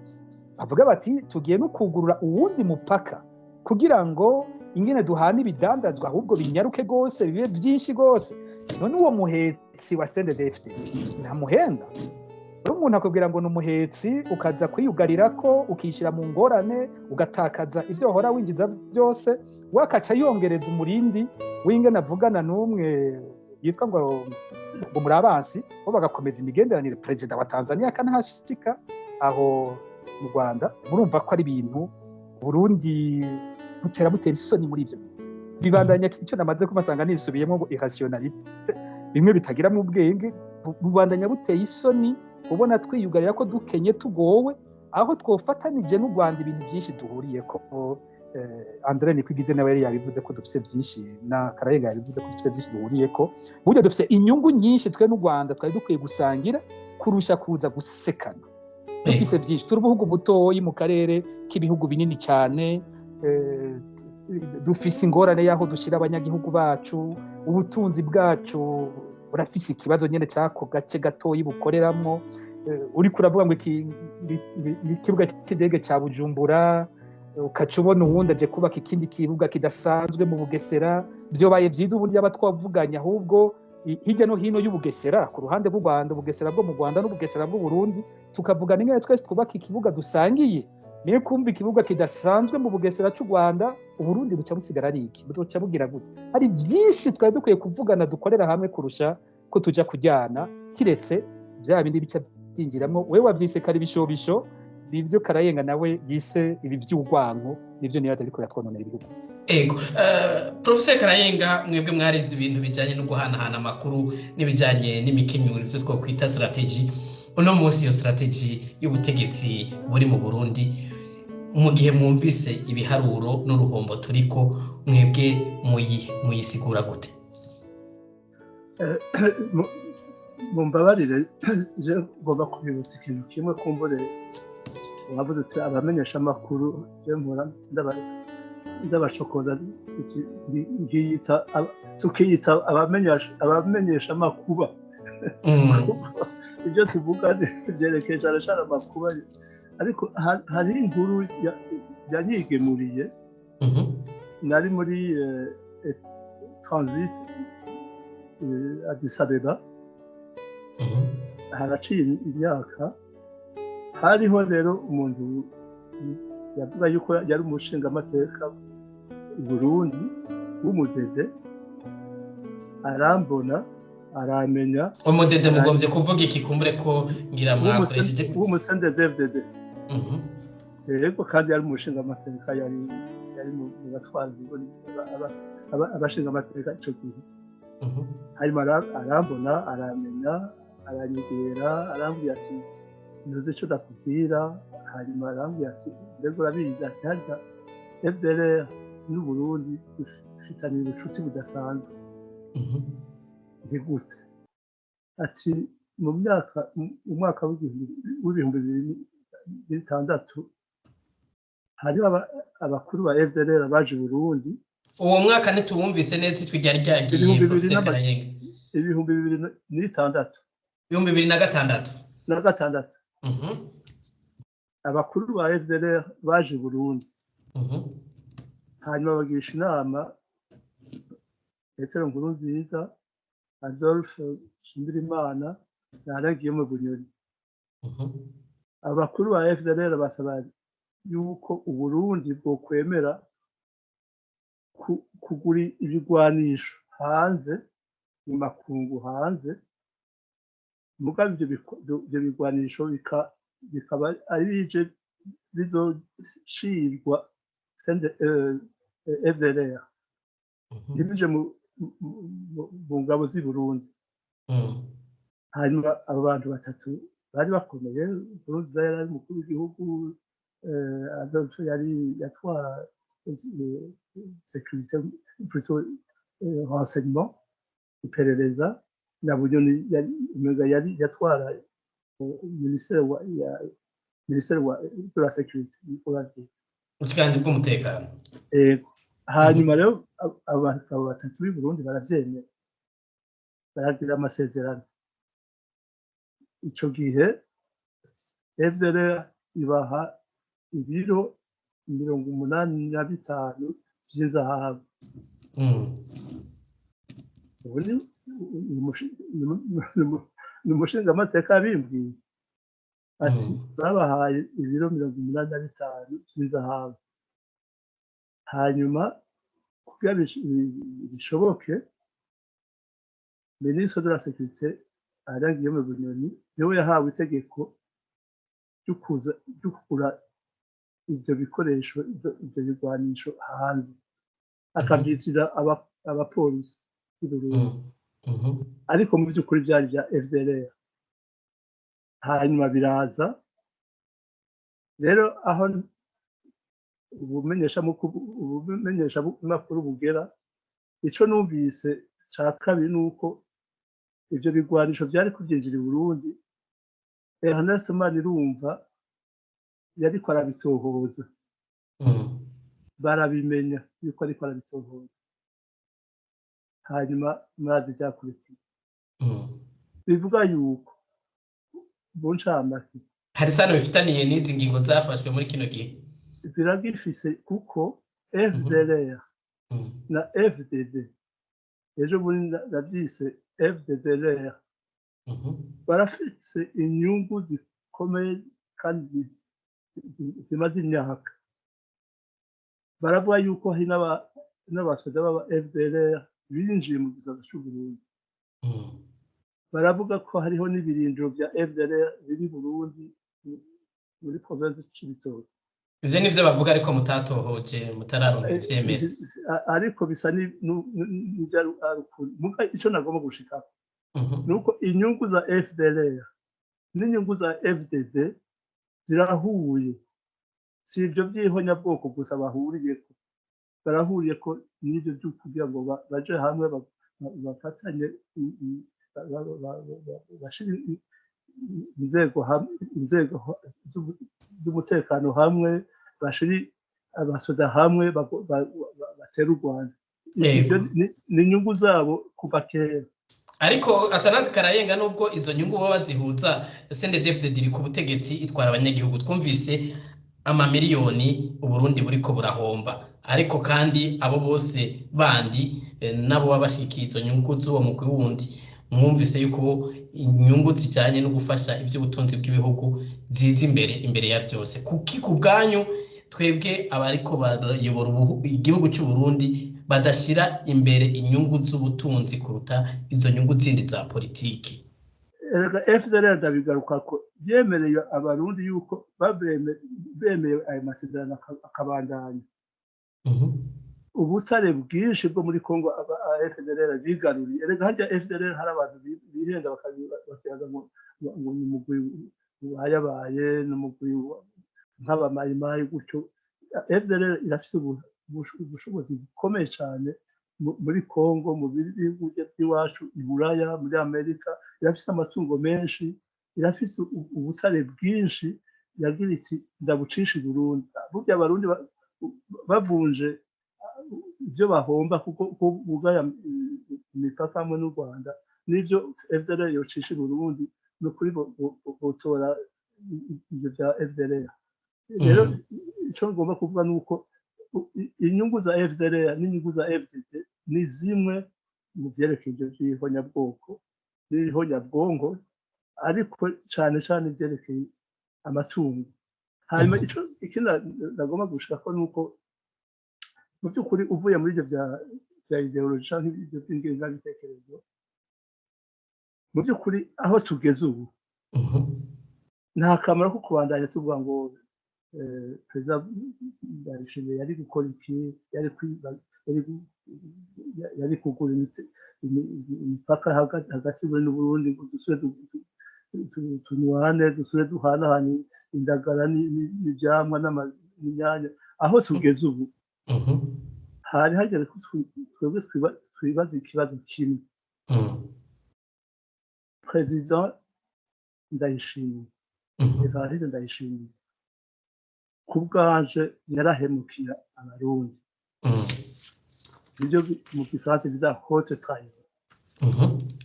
bavuga bati tugiye no kugurura uwundi mupaka kugira ngo ingene duhana ibidandazwa ahubwo binyaruke gose bibe byinshi gose. None uwo muhetsi wa CNDD-FDD nta muhenda, umuntu akubwira ngo n'umuhetsi ukaza kwiyugarira ko ukishira mu ngorane ugatakaza ibyo hora winjiza byose, wakaca yongereza umurindi w'ingene avugana n'umwe yitwa ngo muri abansi bo bagakomeza imigenderanire. Perezida wa Tanzania kanahashika aho mu Rwanda, murumva ko ari ibintu Burundi butera isoni muri ivyo bibandanya. Icyo namaze kumasanga nisubiyemo ngo irrationalité, bimwe bitagira mu bwenge, bubandanya buteye isoni ubona twiyugarira ko dukenye tugowe, aho twofatanije n'u Rwanda ibintu byinshi duhuriye ko. André Nikwigize nawe yari yabivuze ko dufite byinshi, na Karayenga yabivuze ko dufite byinshi duhuriye ko, burya dufite inyungu nyinshi twe n'u Rwanda twari dukwiye gusangira kurusha kuza gusekana. Dufise byinshi, turi ubuhugu butoyi mu karere k'ibihugu binini cyane, dufise ingorane yaho dushira abanyagihugu bacu, ubutunzi bwacu burafise ikibazo nyene cyako gace gatoyi bukoreramwo. Uri kuravuga ngo ikibuga cy'indege cya Bujumbura, ukacubona uwundi aje kubaka ikindi kibuga kidasanzwe mu Bugesera, byobaye byiza ubundi yaba twavuganye, ahubwo hirya no hino y'Ubugesera ku ruhande rw'u Rwanda, Ubugesera bwo mu Rwanda n'Ubugesera bw'u Burundi, tukavugana ingene twese twubaka ikibuga dusangiye. Niyo kumva ikibuga kidasanzwe mu Bugesera cy'u Rwanda, Uburundi buca busigara ari iki, buca bugira gute? Hari byinshi twari dukwiye kuvugana dukorera hamwe kurusha ko tuja kujyana, kiretse bya bindi bica byinjiramo. Wewe wavyisekara ibishobisho, nivyo Karayenga nawe yise ibi by'urwanko, nivyo niyo atari ko yatwononera ibihugu. Ego, Professor Karayenga, mwebwe mwarize ibintu bijanye no guhanahana amakuru n'ibijanye n'imikenyero, ivyo twokwita strategy. Uno munsi iyo strategy y'ubutegetsi buri mu Burundi, mu gihe mwumvise ibiharuro n'uruhombo turiko, mwebwe muyisigura gute? Mumbabarire, je ngomba kubibutsa ikintu kimwe. Kumbure wavuze ati abamenyesha amakuru, je mpora ndabacokoza tukiyita abamenyesha amakuba. Ibyo tuvuga byerekeye cyane cyane amakuba ariko hari inkuru yanyigemuriye nari muri transit Addis Abeba haraciye imyaka hariho rero umuntu yavuga yuko yari umushingamateka i Burundi w'umudede arambona aramenya umudede mugombye kuvuga iki kumbure ko ngira mwakoresheje w'umusende DFDD yego kandi yari umushingamateka yari mu batwazi abashingamateka ico gihe hanyuma arambona aramenya aranyegera arambwira ati ntuzi ico ndakubwira hanyuma arambwira ati mbega urabizi ati harya FDLR n'u Burundi bifitaniye ubucuti budasanzwe gute ati mu mwaka w'ibihumbi 2006 hariho abakuru ba FDLR baje i Burundi uwo mwaka ntituwumvise neza itwi ryari ryagiye Professor Karayenga 2006 abakuru ba FDLR baje i Burundi hanyuma bagisha inama Petero Nkurunziza Adolphe Nshimirimana yaragiye mu Bunyoni abakuru ba FDLR basaba yuko Uburundi bwo kwemera kugura ibigwanisho hanze mu makungu hanze mugabe ibyo bigwanisho bikaba ari bije bizoshirwa FDLR ibije mu ngabo z'i Burundi hanyuma abo bantu batatu bari bakomeye Nkurunziza yari umukuru w'igihugu Adolphe yari yatwara sécurité plutôt renseignement iperereza na Bunyoni yari yatwara ministère de la sécurité ubushikanje bw'umutekano hanyuma rero abagabo batatu b'i Burundi baravyemera baragira amasezerano ico gihe FDLR ibaha ibiro 85 vy'inzahabu ubundi ni umushingamateka yabimbwiye ati babahaye ibiro 85 vy'inzahabu hanyuma kugira bishoboke Ministre de la Sécurité aragiye mu Bunyoni niwe yahawe itegeko ryo kugura ibyo bikoresho ibyo bigwanisho hanze akabyitira abapolisi ariko mu by'ukuri byari bya FDLR hanyuma biraza rero aho ubumenyesha makuru bugera ico numvise ca kabiri nuko ivyo bigwanisho byari kubyinjira i Burundi Ernest Manirumva yariko arabitohoza barabimenya yuko ariko arabitohoza hanyuma murazi byakurikiye bivuga yuko buncamake hari sano bifitaniye n'izi ngingo zafashwe muri kino gihe biragifise kuko FDLR na FDD ejo bundi navyise FDLR barafise inyungu zikomeye kandi zimaze imyaka baravuga yuko hari n'abasoda baba FDLR binjiye mu gisagara cy'u Burundi baravuga ko hariho n'ibirindiro bya FDLR biri Burundi muri province y'Cibitoke ivyo nivyo bavuga ariko mutatohoje mutararonka ivyemera ariko bisa n'arukuri muga ico nagomba gushikako nuko inyungu za FDLR n'inyungu za FDD zirahuye si ibyo by'ihonyabwoko gusa bahuriyeko barahuriyeko n'ibyo byo kugira ngo baje hamwe bafatanye bashire inzego z'umutekano hamwe bashire abasoda hamwe batera u Rwanda ni inyungu zabo kuva kera ariko Atanazi Karayenga nubwo izo nyungu baba bazihuza CNDD-FDD iri ku butegetsi itwara abanyagihugu twumvise amamiliyoni Uburundi buriko burahomba ariko kandi abo bose bandi nabo babashikiye izo nyungu z'uwo mugwi wundi mwumvise yuko inyungu zijanye no gufasha ivy'ubutunzi bw'ibihugu ziza imbere ya byose kuki ku bwanyu twebwe abariko bayobora igihugu cy'u Burundi badashira imbere inyungu z'ubutunzi kuruta izo nyungu zindi za politiki. FDLR ndabigaruka ko yemereye abarundi yuko bemeye ayo masezerano akabandanya. Ubutare bwinshi bwo muri Kongo FDLR bigaruriye. Erega hajya FDLR hari abantu bihenda bakayaga ngo umugwi wayabaye n'umugwi nk'abamayimayi gutyo. FDLR irafite ubushobozi bukomeye cyane muri Kongo, mu bihugu by'iwacu, i Buraya, muri Amerika. Irafite amatungo menshi, irafite ubutare bwinshi, yagira iti ndabucisha i Burundi. Burya abarundi bavunje ibyo bahomba kuko bugaya imipaka hamwe n'u Rwanda n'ibyo FDLR yocisha i Burundi no kuri botora ibyo bya FDLR. Rero icyo ngomba kuvuga ni uko inyungu za FDLR n'inyungu za FDD ni zimwe mu byerekeye ibyo by'ihonyabwoko n'ihonyabwongo, ariko cyane cyane ibyerekeye amatungo. Hanyuma ikindi nagomba gushaka ni uko mu by'ukuri uvuye muri ibyo bya ideology cyangwa ibyo by'ingengabitekerezo, mu by'ukuri aho tugeze ubu nta kamaro ko kubandanya tuvuga ngo perezida Ndayishimiye yari gukora iki, yari kugura imipaka hagati y'u Burundi ngo dusubire tunywane, dusubire duhanahane indagara n'ibyamwa n'inyanya. Aho tugeze ubu hari hageze ko twebwe twibaza ikibazo kimwe. Perezida Ndayishimiye, Evariste Ndayishimiye, ku bwanje yarahemukira abarundi. Ibyo mu gifaransa bita haute trahison.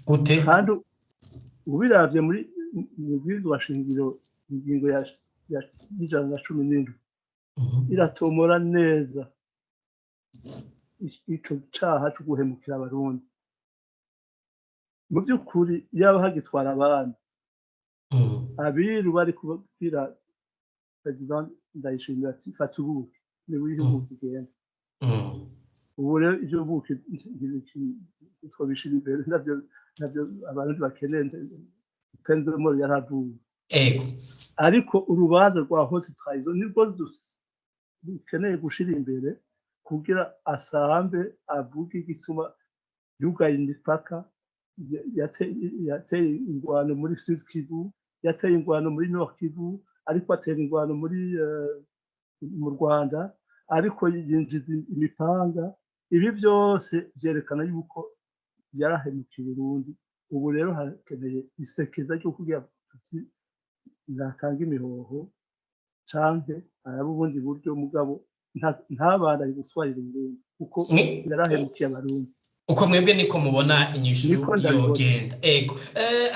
Gute? Kandi ubiravye muri bwizwa shingiro ingingo ya 117 iratomora neza ico caha cyo guhemukira abarundi. Mu by'ukuri yaba hagitwara abantu abiru bari kubwira President Ndayishimiye ati fata ubuki ni w'igihugu kigenda. Ubu rero ibyo buki twabishira imbere nabyo abantu bakeneye kandi muri yaravuye. Ariko urubanza rwa haute trahison nibwo dukeneye gushira imbere kugira asambe avuge igituma yugaye imipaka, yateye ingwano muri Sud Kivu, yateye ingwano muri Nord Kivu, ariko atera ingwano mu Rwanda, ariko yinjiza imipanga. Ibi byose byerekana yuko yarahemukiye Burundi. Ubu rero hakeneye isekeza ryo kugira ati natanga imihoho canke araba ubundi buryo mugabo ntabandanye guswarira Burundi kuko yarahemukiye abarundi. Uko mwebwe niko mubona inyishu yogenda. Ego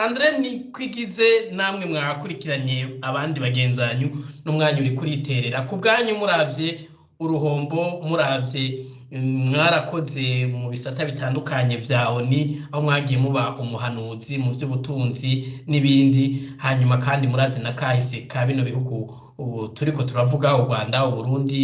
Andre ni kwigize namwe mwakurikiranye abandi bagenzanyu n'umwanya uri kuriterera ku bwanyu muravye uruhombo, muravye mwarakoze mu bisata bitandukanye vya ONU aho mwagiye muba umuhanuzi mu by'ubutunzi n'ibindi, hanyuma kandi murazi na kahise ka bino bihugu turiko turavuga u Rwanda, u Burundi,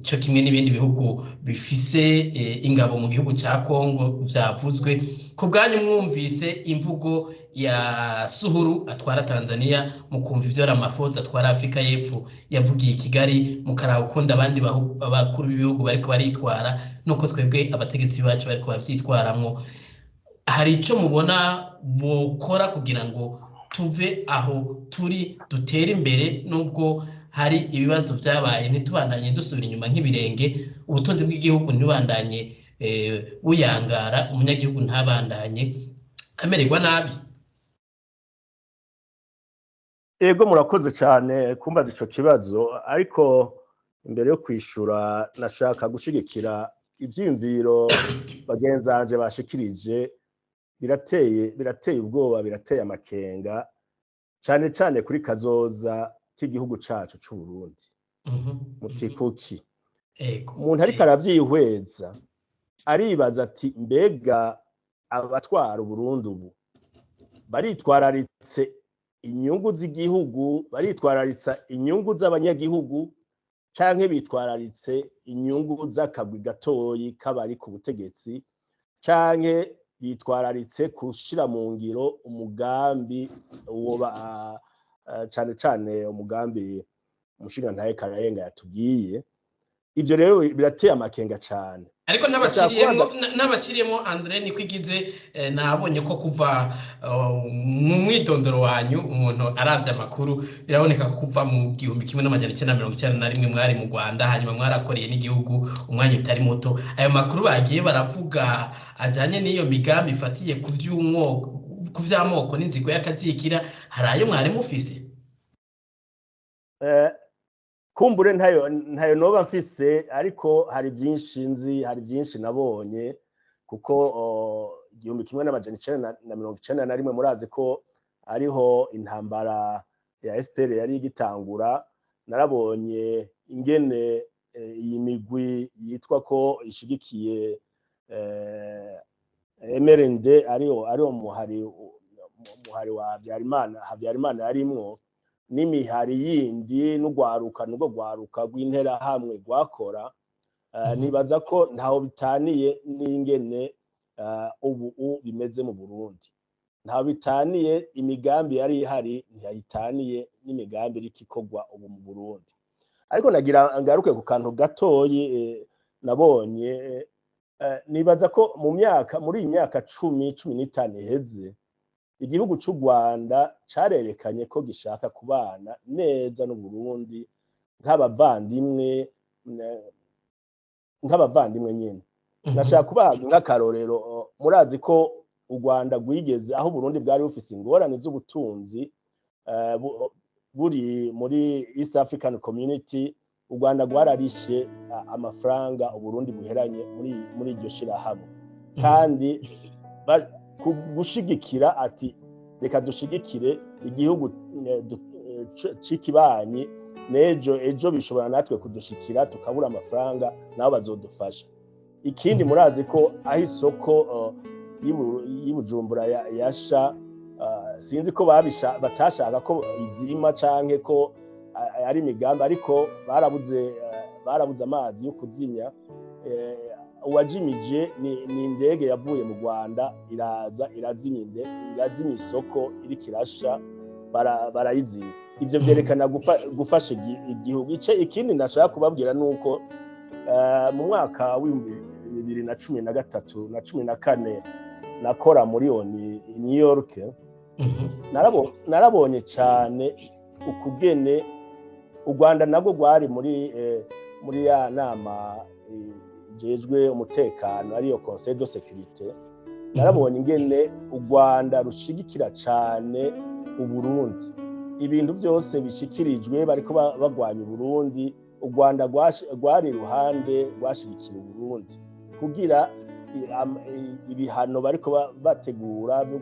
cyo kimwe n'ibindi bihugu bifise ingabo mu gihugu cya Kongo vyavuzwe. Ku bwanyu mwumvise imvugo ya Suhuru atwara Tanzania, mukumva ivyo Ramaphosa atwara Afrika y'Epfo yavugiye i Kigali, mukaraho ukunda abandi abakuru b'ibihugu bariko baritwara nuko twebwe abategetsi bacu bariko bavyitwaramwo, hari ico mubona bokora kugira ngo tuve aho turi dutere imbere nubwo hari ibibazo vyabaye ntitubandanye dusubira inyuma nk'ibirenge, ubutunzi bw'igihugu ntibandanye buyangara, umunyagihugu ntabandanye amererwa nabi? Ego murakoze cyane kumbaza ico kibazo, ariko imbere yo kwishura nashaka gushigikira ivyimviro bagenzanje bashikirije birateye ubwoba, birateye amakenga cyane cyane kuri kazoza k'igihugu cacu c'u Burundi. Muti kuki umuntu ariko aravyihweza aribaza ati mbega abatwara Burundi ubu baritwararitse inyungu z'igihugu, baritwararitsa inyungu z'abanyagihugu canke bitwararitse inyungu z'akagwi gatoyi k'abari ku butegetsi canke bitwararitse kushira mu ngiro umugambi uwo cane cane umugambi umushingantahe Karayenga yatubwiye. Ivyo rero birateye amakenga cane, ariko n'abaciriyemo Andre niko igize. Nabonye ko kuva mu mwitondoro wanyu umuntu aravye amakuru biraboneka ko kuva mu 1991 mwari mu Rwanda, hanyuma mwarakoreye n'igihugu umwanya utari muto. Ayo makuru bagiye baravuga ajanye n'iyo migambi ifatiye ku vy'amoko n'inzigo y'akazikira, hari ayo mwari mufise? Kumbure ntayo noba mfise, ariko hari byinshi nzi, hari byinshi nabonye, kuko 1991 murazi ko ariho intambara ya FPR yari igitangura. Narabonye ingene iyi migwi yitwa ko ishigikiye MRND ariho muhari wa Habyarimana yarimwo, n'imihari yindi n'ugwaruka rw'intera hamwe gwakora. Nibaza ko ntaho bitaniye n'ingene ubu bimeze mu Burundi, ntaho bitaniye. Imigambi yari ihari ntiyayitaniye n'imigambi iri kikogwa ubu mu Burundi. Ariko nagira ngaruke ku kantu gatoyi nabonye. Nibaza ko muri iyi myaka 10-15 iheze, igihugu c'u Rwanda carerekanye ko gishaka kubana neza n'u Burundi nk'abavandimwe nyene. Nashaka kubaha nk'akarorero. Murazi ko u Rwanda rwigeze aho Burundi bwari bufise ingorane z'ubutunzi, buri muri East African Community, u Rwanda rwararishe amafaranga u Burundi buheranye muri iryo shirahamwe, kandi gushigikira ati reka dushigikire igihugu c'ikibanyi, ejo bishobora natwe kudushikira tukabura amafaranga nabo bazodufasha. Ikindi murazi ko aho isoko y'Ibujumbura yasha, sinzi ko batashaka ko izima canke ko ari imigambi, ariko barabuze amazi yo kuzimya. Uwajimije ni indege yavuye mu Rwanda iraza irazimya isoko iri kirasha, barayizimya. Ivyo vyerekana gufasha igihugu. Ikindi nashaka kubabwira nuko mu mwaka wa 2013 na 14 nakora muri New York. Narabonye cyane ukugene u Rwanda nabwo rwari muri ya nama jejwe umutekano ariyo Conseil de Sécurité. Narabonye ingene u Rwanda rushigikira cyane u Burundi, ibintu byose bishikirijwe bariko bagwanya u Burundi, u Rwanda rwari ruhande rwashigikira u Burundi kugira ibihano bariko bategura byo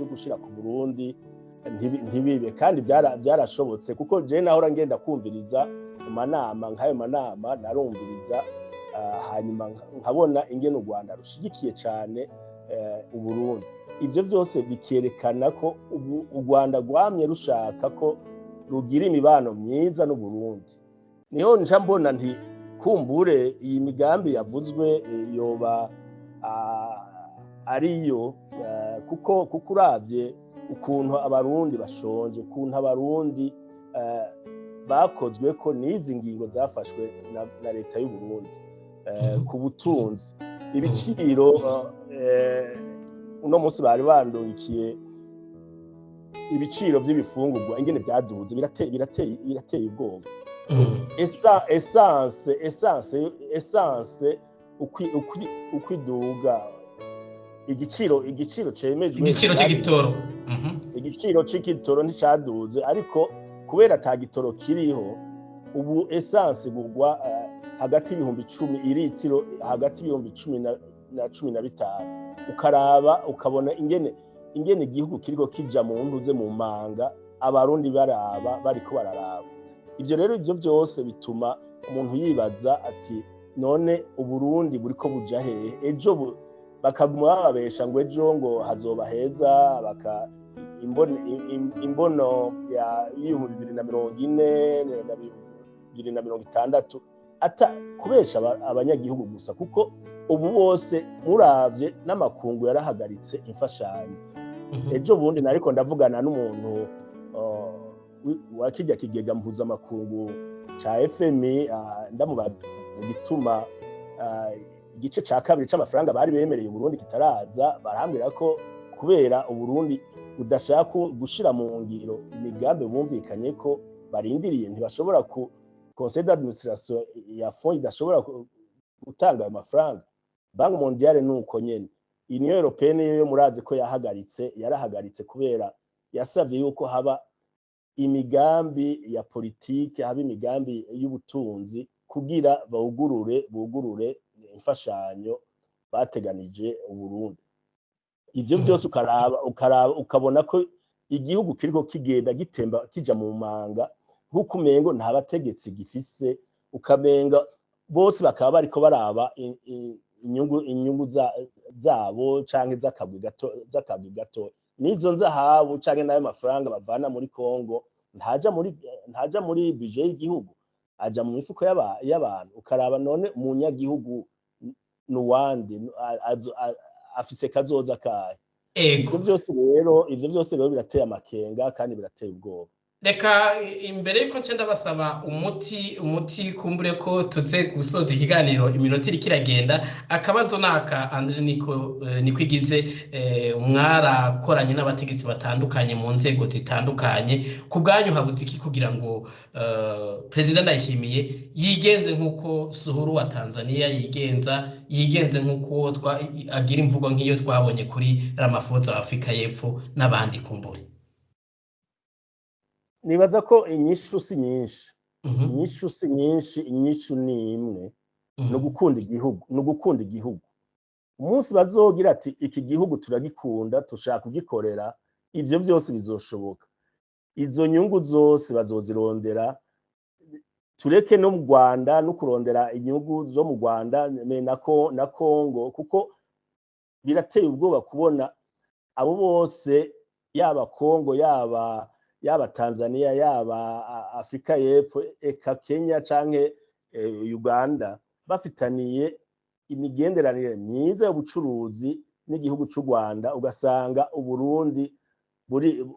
gushira ku Burundi ntibibe. Kandi byarashobotse, kuko je nahora ngenda kumviriza amanama nk'ayo manama, narumviriza hanyuma nkabona ingene u Rwanda rushigikiye cyane u Burundi. Ivyo byose bikerekana ko u Rwanda rwamye rushaka ko rugira imibano myiza n'u Burundi. Niho nja mbona nti kumbure iyi migambi yavuzwe yoba ariyo, kuko uravye ukuntu abarundi bashonje, ukuntu abarundi bakozwe ko n'izi ngingo zafashwe na leta y'u Burundi ku butunzi. Ibiciro uno munsi bari bandungikiye ibiciro by'ibifungurwa ingene byaduze, birateye ubwoba. Essence ukwiduga, igiciro cemejwe, igiciro c'igitoro nticaduze, ariko kubera ata gitoro kiriho ubu essence igurwa hagati y'ibihumbi 10 iritiro, hagati y'ibihumbi 2015 ukaraba ukabona ingene igihugu kiriko kija mu ntuze mu manga abarundi bariko bararaba ivyo rero ivyo byose bituma umuntu yibaza ati none uburundi buriko buja hehe ejo bakaguma bababesha ngo ejo ngo hazoba heza imbono ya 2040 na 2060 ata kubesha abanyagihugu gusa kuko ubu bose muravye n'amakungu yarahagaritse imfashanyo ejo bundi nariko ndavugana n'umuntu wakijya kigega mpuzamakungu ca FMI ndamubaza igituma igice ca kabiri c'amafaranga bari bemereye Burundi kitaraza barambwira ko kubera Uburundi budashaka gushira mu ngiro imigambi bumvikanye ko barindiriye ntibashobora ku conseil d'administration ya fond idashobora gutanga ayo mafaranga. Banki mondiale nuko nyene Union Européenne yo murazi ko yarahagaritse kubera yasavye yuko haba imigambi ya politike haba imigambi y'ubutunzi kugira bugurure imfashanyo bateganije Uburundi. Ivyo byose ukabona ko igihugu kiriko kigenda gitemba kija mu manga nkuko umengo nta bategetsi gifise ukamenga bose bakaba bariko baraba inyungu zabo canke z'akagwi gato nizo nzahabu canke nayo mafaranga bavana muri Kongo ntaja muri budget y'igihugu aja mu mifuko y'abantu ukaraba none umunyagihugu nuwandi afise kazoza kahe. Ivyo byose rero birateye amakenga kandi birateye ubwoba. Reka imbere yuko nce ndabasaba umuti kumbure ko tuze gusoza ikiganiro iminota iri kiragenda akabazo naka Andre niko igize mwarakoranye n'abategetsi batandukanye mu nzego zitandukanye ku bwanyu habuze iki kugira ngo President Ndayishimiye yigenze nkuko Suhuru wa Tanzania yigenze nkuko agira imvugo nk'iyo twabonye kuri Ramaphosa wa Afrika y'Epfo n'abandi kumbure. Nibaza ko inyishu si nyinshi inyishu ni imwe no gukunda igihugu umunsi bazogira ati iki gihugu turagikunda tushaka kugikorera ivyo byose bizoshoboka izo nyungu zose bazozirondera tureke no mu Rwanda no kurondera inyungu zo mu Rwanda na Kongo kuko birateye ubwoba kubona abo bose yaba Kongo yaba Tanzania yaba Afrika y'Epfo eka Kenya canke Uganda bafitaniye imigenderanire myiza y'ubucuruzi n'igihugu c'u Rwanda ugasanga Uburundi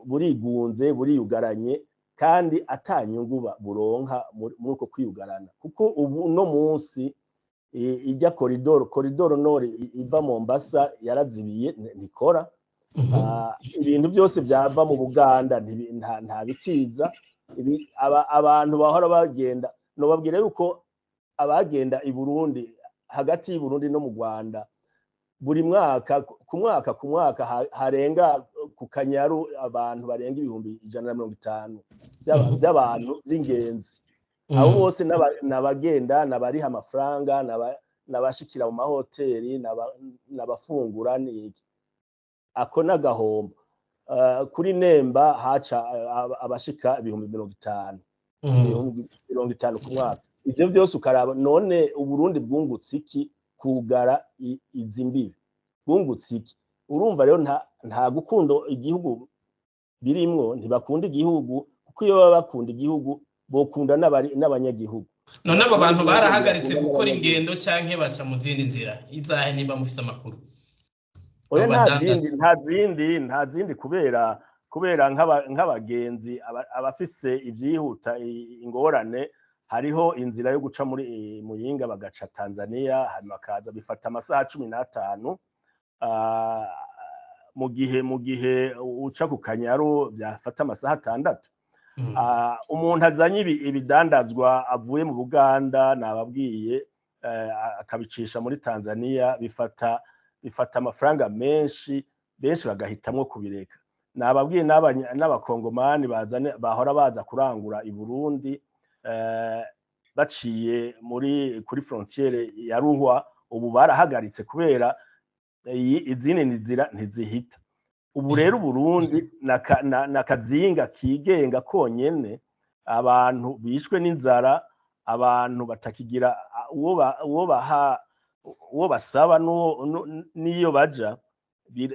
burigunze buriyugaranye kandi atanyungu buronka muri uko kwiyugarana kuko ubu no munsi ijya koridoro nord iva Mombasa yarazibiye ntikora. Ibintu byose byava mu Buganda nta bikiza abantu bahora bagenda no babwire yuko abagenda i Burundi hagati y'u Burundi no mu Rwanda buri mwaka ku mwaka harenga ku Kanyaru abantu barenga 150 by'abantu b'ingenzi abo bose n'abagenda n'abariha amafaranga n'abashikira mu mahoteli n'abafungura n'iki ako nagahombo kuri Nemba haca abashika 50,000 ku mwaka. Ivyo byose ukaraba none Uburundi bwungutse iki kugara izi mbibi bwungutse iki urumva rero nta gukundo igihugu birimwo ntibakunda igihugu kuko iyo baba bakunda igihugu bokunda n'abanyagihugu. None abo bantu barahagaritse gukora ingendo canke baca mu zindi nzira izahe niba mufise amakuru? Oya nta zindi kubera nk'abagenzi abafise ivyihuta ingorane hariho inzira yo guca muri Muyinga bagaca Tanzania hanyuma kaza bifata amasaha 15 mu gihe uca ku Kanyaru byafata amasaha 6. Umuntu azanye ibidandazwa avuye mu Buganda nababwiye akabicisha muri Tanzania bifata amafaranga menshi bagahitamwo kubireka. Nababwiye n'abakongomani bahora baza kurangura i Burundi baciye kuri frontiere ya Ruhwa ubu barahagaritse kubera izindi nzira ntizihita. Ubu rero Burundi nakazinga kigenga konyene, abantu bishwe n'inzara, abantu batakigira uwo basaba n'iyo baja,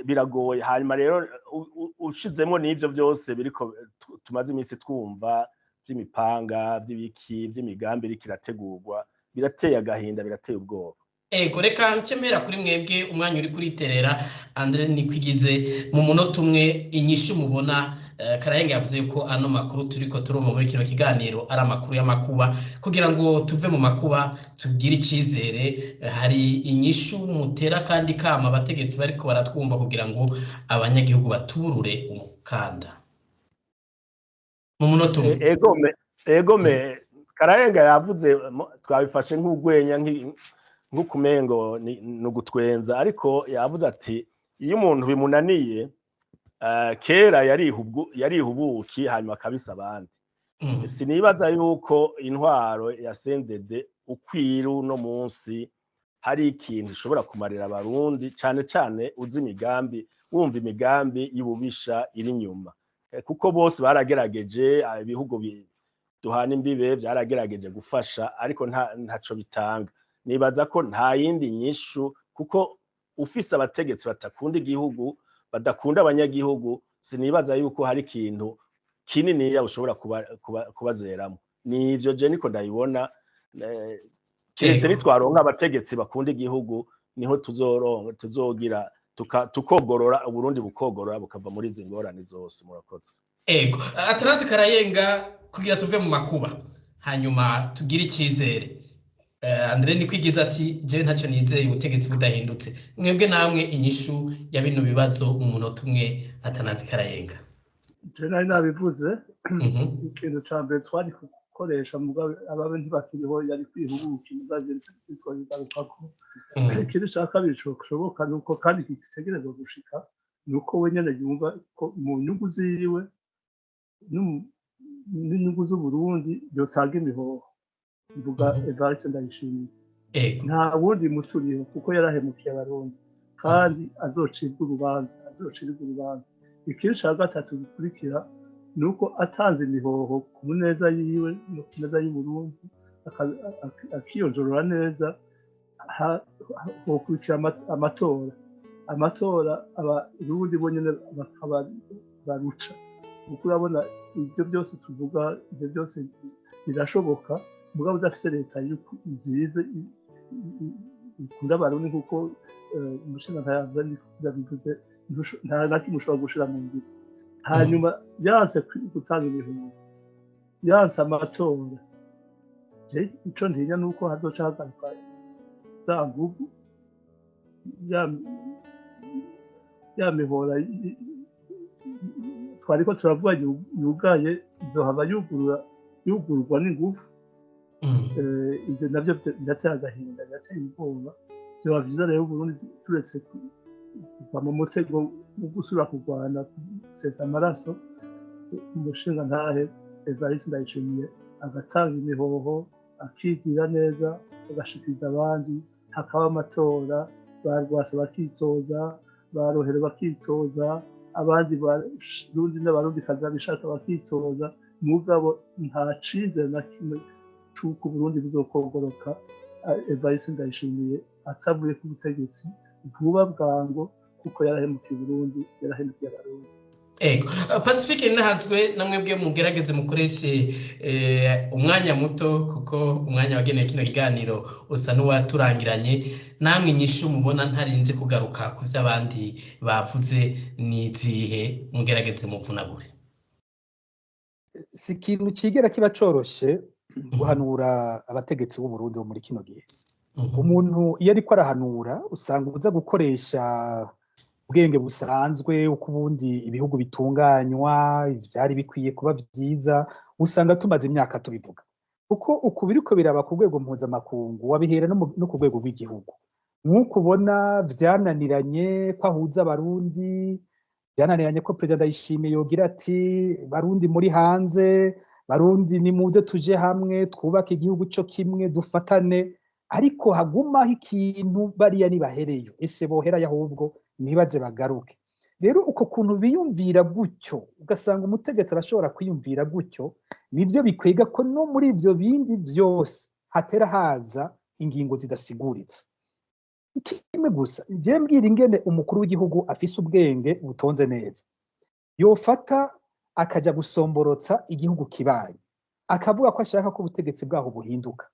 biragoye. Hanyuma rero ushizemo n'ivyo byose biriko tumaze iminsi twumva vy'imipanga vy'ibiki vy'imigambi iriko irategurwa, birateye agahinda, birateye ubwoba. Ego reka mpera kuri mwebwe umwanya uri kuriterera Andre Nikwigize, mu munota umwe inyishu mubona. Karayenga yavuze ko ano makuru turiko turumva muri kino kiganiro ari amakuru y'amakuba, kugira ngo tuve mu makuba tugire icizere. Hari inyishu mutera kandi kama abategetsi bariko baratwumva kugira ngo abanyagihugu baturure umukanda mu munota umwe. Egome Karayenga yavuze twabifashe nk'ugwenya nk'ukumengo no gutwenza, ariko yavuze ati iyo umuntu bimunaniye kera yariha ubuki hanyuma akabisa abandi. Sinibaza yuko intwaro ya CNDD ukwiru no munsi hari ikintu ishobora kumarira abarundi, cane cane uzi imigambi, wumva imigambi y'ububisha iri nyuma, kuko bose baragerageje, ibihugu duhana imbibe byaragerageje gufasha, ariko ntaco bitanga. Nibaza ko nta yindi nyishu, kuko ufise abategetsi batakunda igihugu, badakunda abanyagihugu, sinibaza yuko hari ikintu kinini ya ushobora kubazeramo. Nivyo je niko ndabibona. Kiretse nitwaronka abategetsi bakunda igihugu, niho tuzogira tukogorora Uburundi, bukogorora bukava muri izi ngorane zose. Murakoze. Ego Atanazi Karayenga, kugira tuve mu makuba hanyuma tugire icizere. Andre Nikwigize ati je ntacyo nizeye ubutegetsi budahindutse. Mwebwe namwe inyishu ya bino bibazo mu munota umwe. Atanazi Karayenga. Je nari nabivuze, ikintu ca mbere twari gukoresha mugabe ababe ntibakiriho yari kwihubuka mugabe twigarukako. Ikindi ca kabiri coshoboka nuko kandi gitegerezwa gushika, nuko we nyene yumva ko mu nyungu ziwe n'inyungu z'Uburundi yosaga imihoho. Mvuga Evariste Ndayishimiye. Nta wundi musuriho kuko yarahemukiye abarundi, kandi azocibwa urubanza. Ikindi ca gatatu gikurikira nuko atanze imihoho ku neza yiwe no ku neza y'Uburundi, akiyonjorora neza, hokurikira amatora abarundi bonyene bakaba baruca. Kuko urabona ibyo byose tuvuga, ibyo byose birashoboka, mugabo udafise leta nziza ikunda abarundi, kuko umushinga ntayabivuze, nta na kimwe ushobora gushira mu ngiro. Hanyuma yanse gutanga imihoho, yanse amatora, ico ntinya nuko hazoca hagaruka za nguvu, ya mihora twariko turavuga yugaye, izohava yugururwa n'inguvu. Ivyo navyo birateye agahinda, birateye ubwoba. Vyoba vyiza rero Uburundi turetse kuva mu mutego wo gusubira kurwana, gusesa amaraso, umushinga ntahe Evariste Ndayishimiye agatanga imihoho, akigira neza, agashikiriza abandi, hakaba amatora, barwasa bakitoza, barohere bakitoza, abandi barundi n'abarundi kazabishaka bakitoza. Mugabo nta cizere na kimwe c'uko Uburundi buzokogoroka Evariste Ndayishimiye atavuye ku butegetsi vuba bwango, kuko yarahemukiye Uburundi, yarahemukiye abarundi. Ego Pacifique Nahazwe, namwebwe mugerageze mukoreshe umwanya muto, kuko umwanya wageneye kino kiganiro usa n'uwaturangiranye. Namwe inyishu mubona ntarinze kugaruka ku vy'abandi bavuze nizihe, mugerageze muvunagure. Si ikintu cigera kiba coroshe guhanura abategetsi b'u Burundi bo muri kino gihe. Umuntu iyo ariko arahanura usanga uza gukoresha ubwenge busanzwe, uko ubundi ibihugu bitunganywa, ivyari bikwiye kuba vyiza, usanga tumaze imyaka tubivuga. Kuko uku biriko biraba ku rwego mpuzamakungu, wabihera no ku rwego rw'igihugu. Nk'uko ubona vyananiranye ko ahuza abarundi, vyananiranye ko Perezida Ndayishimiye yogira ati barundi muri hanze, barundi nimuze tuje hamwe twubake igihugu co kimwe, dufatane. ariko hagumaho ikintu bariya nibahereyo ese boherayo ahubwo ntibaze bagaruke. Rero uko kuntu biyumvira gutyo ugasanga umutegetsi arashobora kwiyumvira gutyo, nivyo bikwega ko no muri ivyo bindi vyose hatera haza ingingo zidasiguritse. Ikimwe gusa je mbwira ingene umukuru w'igihugu afise ubwenge butonze neza, yofata akaja gusomborotsa igihugu kibaye, akavuga ko ashaka ko ubutegetsi bwaho buhinduka,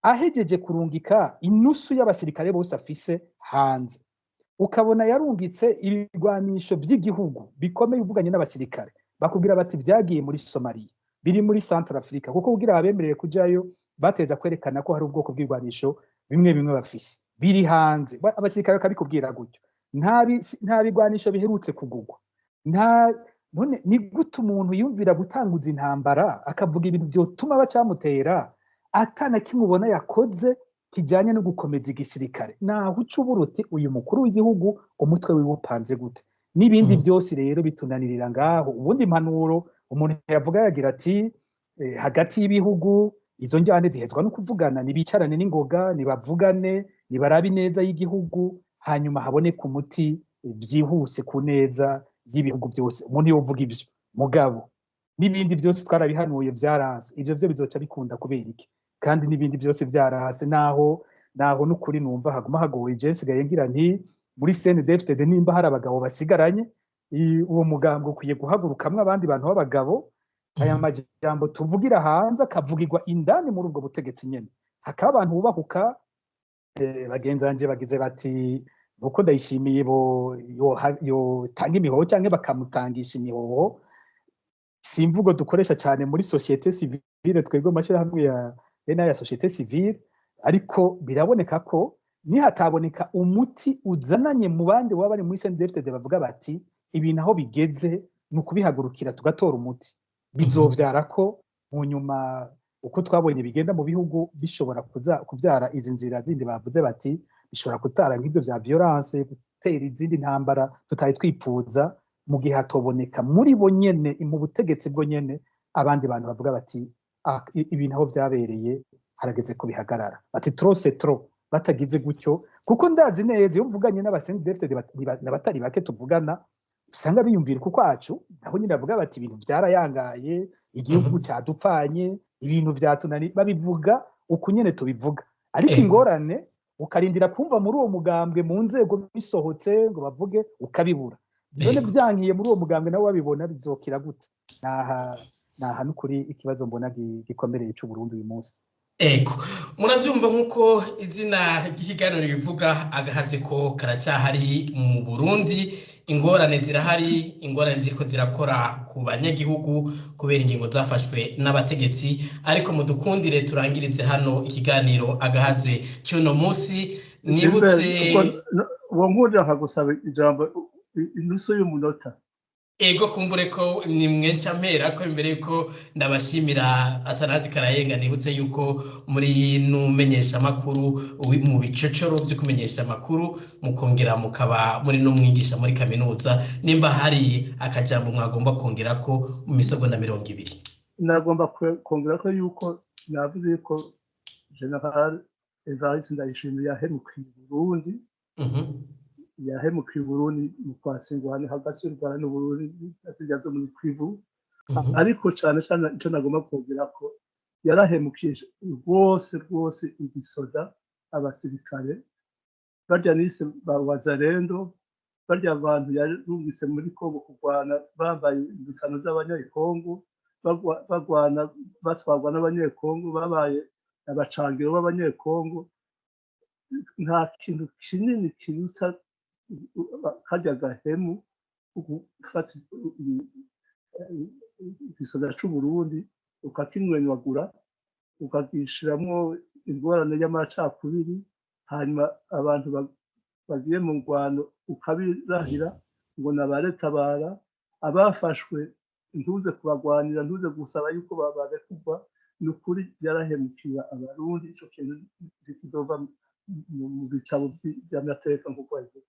ahejeje kurungika inusu y'abasirikare bose afise hanze, ukabona yarungitse ibigwanisho vy'igihugu bikomeye uvuganye n'abasirikare bakubwira bati vyagiye muri Somalia, biri muri Central Africa, kuko kugira abemerere kujayo bateza kwerekana ko hari ubwoko bw'ibigwanisho bimwe bimwe bafise biri hanze, abasirikare bakabikubwira gutyo, nta bigwanisho biherutse kugugwa. None ni gute umuntu yumvira gutanguza intambara akavuga ibintu vyotuma bacamutera atana kimwe ubona yakoze kijanye no gukomeza igisirikare? Naho ucuburuti uyu mukuru w'igihugu umutwe wiwe upanze gute? N'ibindi vyose rero bitunanirira ngaho. Ubundi impanuro umuntu yavuga yagira ati hagati y'ibihugu izo njyane zihezwa no kuvugana, nibicarane n'ingoga, nibavugane, nibarabi neza y'igihugu, hanyuma haboneka umuti vyihuse ku neza y'ibihugu byose. Umuntu yovuga ivyo mugabo n'ibindi byose twarabihanuye vyaranse, ivyo byo bizoca bikunda kubera iki? Kandi n'ibindi byose vyarahase, naho n'ukuri numva haguma hagoye. Je nsigaye ngira nti muri CNDD-FDD nimba hari abagabo basigaranye, uwo mugambwe ukwiye guhagurukamwe abandi bantu b'abagabo, aya majambo tuvugira hanze akavugirwa indani muri ubwo butegetsi nyene, hakaba abantu bubahuka. Bagenzanje bagize bati nuko Ndayishimiye yo tanga imihoho canke bakamutangisha imihoho, simvugo dukoresha cyane muri societe civile, twebwe amashirahamwe ya societe civile, ariko biraboneka ko nihataboneka umuti uzananye mu bandi waba bari muri CNDD-FDD bavuga bati ibintu aho bigeze ni ukubihagurukira tugatora umuti, bizovyara ko mu nyuma uko twabonye bigenda mu bihugu bishobora kuvyara izi nzira zindi bavuze bati bishobora kutara nk'ivyo vya violence, gutera izindi ntambara tutari twipfuza, mu gihe hatoboneka muri bo nyene mu butegetsi bwo nyene abandi bantu bavuga bati ibintu aho vyabereye harageze ko bihagarara, bati trop c'est trop. Batagize gutyo, kuko ndazi neza iyo mvuganye n'abaSNDD-FDD n'abatari bake tuvugana usanga biyumvira kuko acu naho nyine bavuga bati ibintu vyarayangaye, igihugu cyadupfanye, ibintu vyatunani, babivuga uko nyene tubivuga. Ariko ingorane ukarindira kumva muri uwo mugambwe mu nzego bisohotse ngo bavuge ukabibura. None vyankiye muri uwo mugambwe nawe wabibona bizokira gute? Naha n'ukuri ikibazo mbona gikomereye cy'u Burundi uyu munsi. Muravyumva nkuko izina ry'ikiganiro bivuga, agahaze ko karacyahari mu Burundi, ingorane zirahari, ingorane ziriko zirakora ku banyagihugu kubera ingingo zafashwe n'abategetsi. Ariko mudukundire turangirize hano ikiganiro agahaze cy'uno munsi. Nibutse uwo nkunda akagusaba ijambo inusu y'umunota. Ego kumbure ko nimwe mpera ko imbere yuko ndabashimira Atanazi Karayenga, nibutse yuko muri numenyesha makuru mu bicocoro byo kumenyesha makuru, mukongera mukaba muri no mwigisha muri kaminuza, nimba hari akajambo mwagomba kongera ko mu misegonda 20. Nagomba kongera ko yuko navuze ko General Evariste Ndayishimiye yahemukiye Burundi, yahemukiye Burundi mu kwasingwana hagati y'u Rwanda n'Uburundi atijyazo muri Kivu. Ariko cyane cyane icyo nagomba kongera ko yarahemukiye rwose igisoda, abasirikare barya nise ba Wazalendo, barya abantu yarungise muri Kongo kurwana bambaye ibisano z'abanyekongo, bagwana baswagwa n'abanyekongo, babaye abacangiro b'abanyekongo. Nta kintu kinini kiruta kajya gahemu ugufata igisoda c'u Burundi ukakinwenyagura, ukagishiramwo ingorane y'amacakubiri, hanyuma abantu bagiye mu ngwano ukabirahira ngo nabaretabara, abafashwe ntuze kubagwanira, ntuze gusaba yuko babarekurwa. Nukuri yarahemukira Abarundi, ico kintu kizova mu bitabo by'amateka nk'uko yavuze.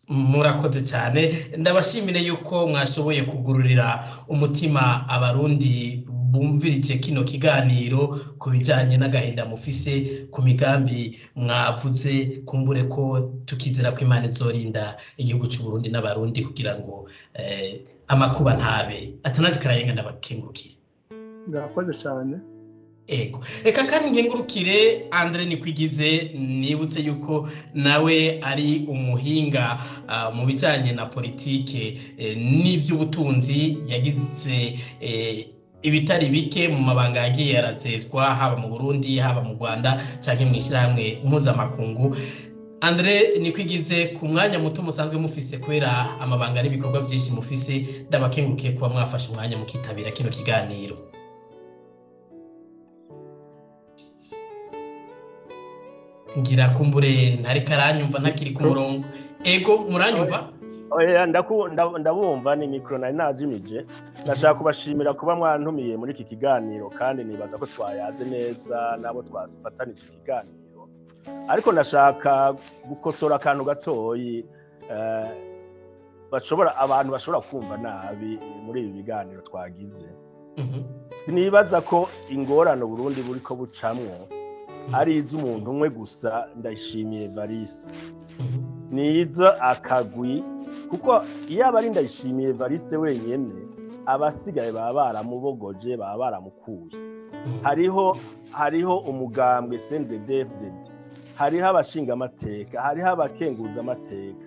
Murakoze cyane, ndabashimire yuko mwashoboye kugururira umutima Abarundi bumvirije kino kiganiro ku bijanye n'agahinda mufise ku migambi mwavuze kumbure ko tukizera ko Imana izorinda igihugu cy'u Burundi n'abarundi kugira ngo amakuba ntabe atanazi karayenga ndabakengurukire. Murakoze cyane. Ego reka kandi nkengurukire Andre Nikwigize, nibutse yuko nawe ari umuhinga mu bijanye na politike n'ivy'ubutunzi, yagize ibitari bike mu mabanga yagiye yarazezwa haba mu Burundi haba mu Rwanda canke mw'ishirahamwe mpuzamakungu. Andre Nikwigize, ku mwanya muto musanzwe mufise kubera amabanga n'ibikorwa vyinshi mufise, ndabakengurukiye kuba mwafashe umwanya mukitabira kino kiganiro. Ngira kumbure ntari karanyumva ntakiri ku murongo. Ego muranyumva? Oya ndabumva, ni mikro nari najimije. Ndashaka kubashimira kuba mwantumiye muri iki kiganiro, kandi nibaza ko twayaze neza nabo twafatanije ikiganiro. Ariko ndashaka gukosora akantu gatoyi abantu bashobora kumva nabi muri ibi biganiro twagize. Sinibaza ko ingorane Burundi buriko bucamwo ari iz'umuntu umwe gusa, Ndayishimiye Evariste. Niza akagwi, kuko iyo abari Ndayishimiye Evariste wenyene, abasigaye baba baramubogoje, baba baramukuye. Hariho umugambwe CNDD-FDD, hariho abashinga amateka, hariho abakenguza amateka,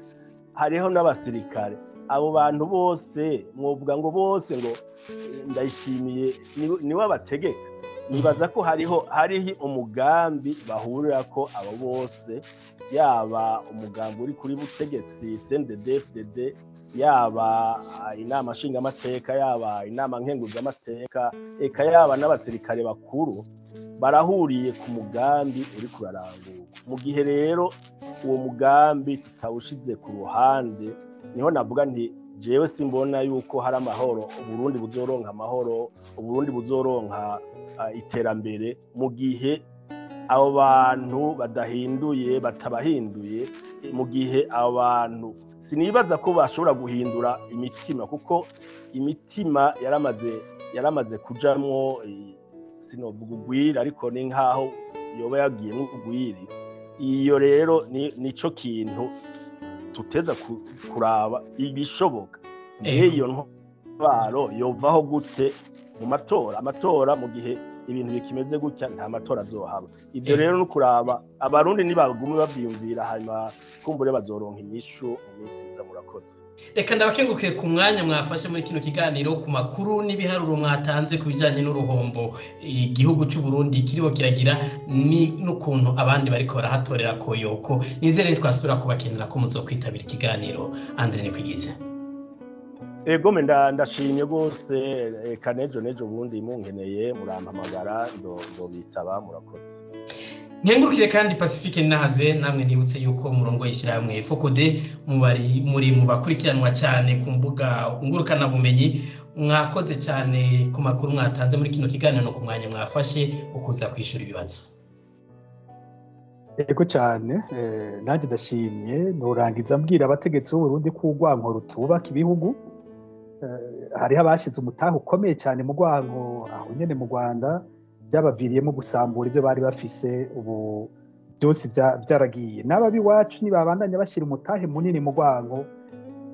hariho n'abasirikare. Abo bantu bose mwovuga ngo bose ngo Ndayishimiye niwe abategeka. Nibaza ko hariho umugambi bahurira ko abo bose, yaba umugambi uri kuri butegetsi CNDD-FDD, yaba inama nshinga amateka, yaba inama nkenguza amateka, eka yaba n'abasirikare bakuru, barahuriye ku mugambi uri kurarangurwa. Mu gihe rero uwo mugambi tutawushize ku ruhande, niho navuga nti jewe simbona yuko hari amahoro, Uburundi buzoronka amahoro, Uburundi buzoronka iterambere, mu gihe abo bantu batabahinduye, mu gihe abo bantu sinibaza ko bashobora guhindura imitima, kuko imitima yaramaze kujamwo, sinovuga ugwiri, ariko ni nkaho yoba yagiye n'ugwiri. Iyo rero nico kintu tuteza kuraba ibishoboka. Iyo ntwaro yovaho gute mu amatora mu gihe ibintu bikimeze gutya, nta matora azohaba. Ivyo rero no kuraba abarundi nibagume bavyumvira, hanyuma kumbure bazoronka inyishu mu minsi iza. Murakoze. Reka ndabakengurukire ku mwanya mwafashe muri kino kiganiro, ku makuru n'ibiharuro mwatanze ku bijanye n'uruhombo igihugu cy'u Burundi kiriho kiragira, n'ukuntu abandi bariko barahatorera koyoko. Nizere twasubira kubakenera ko muzokwitabira ikiganiro. Andre Nikwigize. Ego ndashimye gose, nejo bundi munkeneye murampamagara ndobitaba. Murakoze. Nkengurukire kandi Pacifique Nahazwe, namwe nibutse yuko murongo y'ishyirahamwe Focode muri mu bakurikiranwa cyane ku mbuga ngurukana bumenyi. Mwakoze cyane ku makuru mwatanze muri kino kiganiro no ku mwanya mwafashe ukuza kwishura ibibazo. Ego cyane, nanjye ndashimye, nurangiza mbwira abategetsi b'u Burundi ko urwanko rutubaka ibihugu. Hariho abashyize umutahe ukomeye cyane mu rwanko, aho nyene mu Rwanda byabaviriyemo gusambura ibyo bari bafise, ubu byose byaragiye. N'ababi wacu nibabandanya bashyira umutahe munini mu rwanko,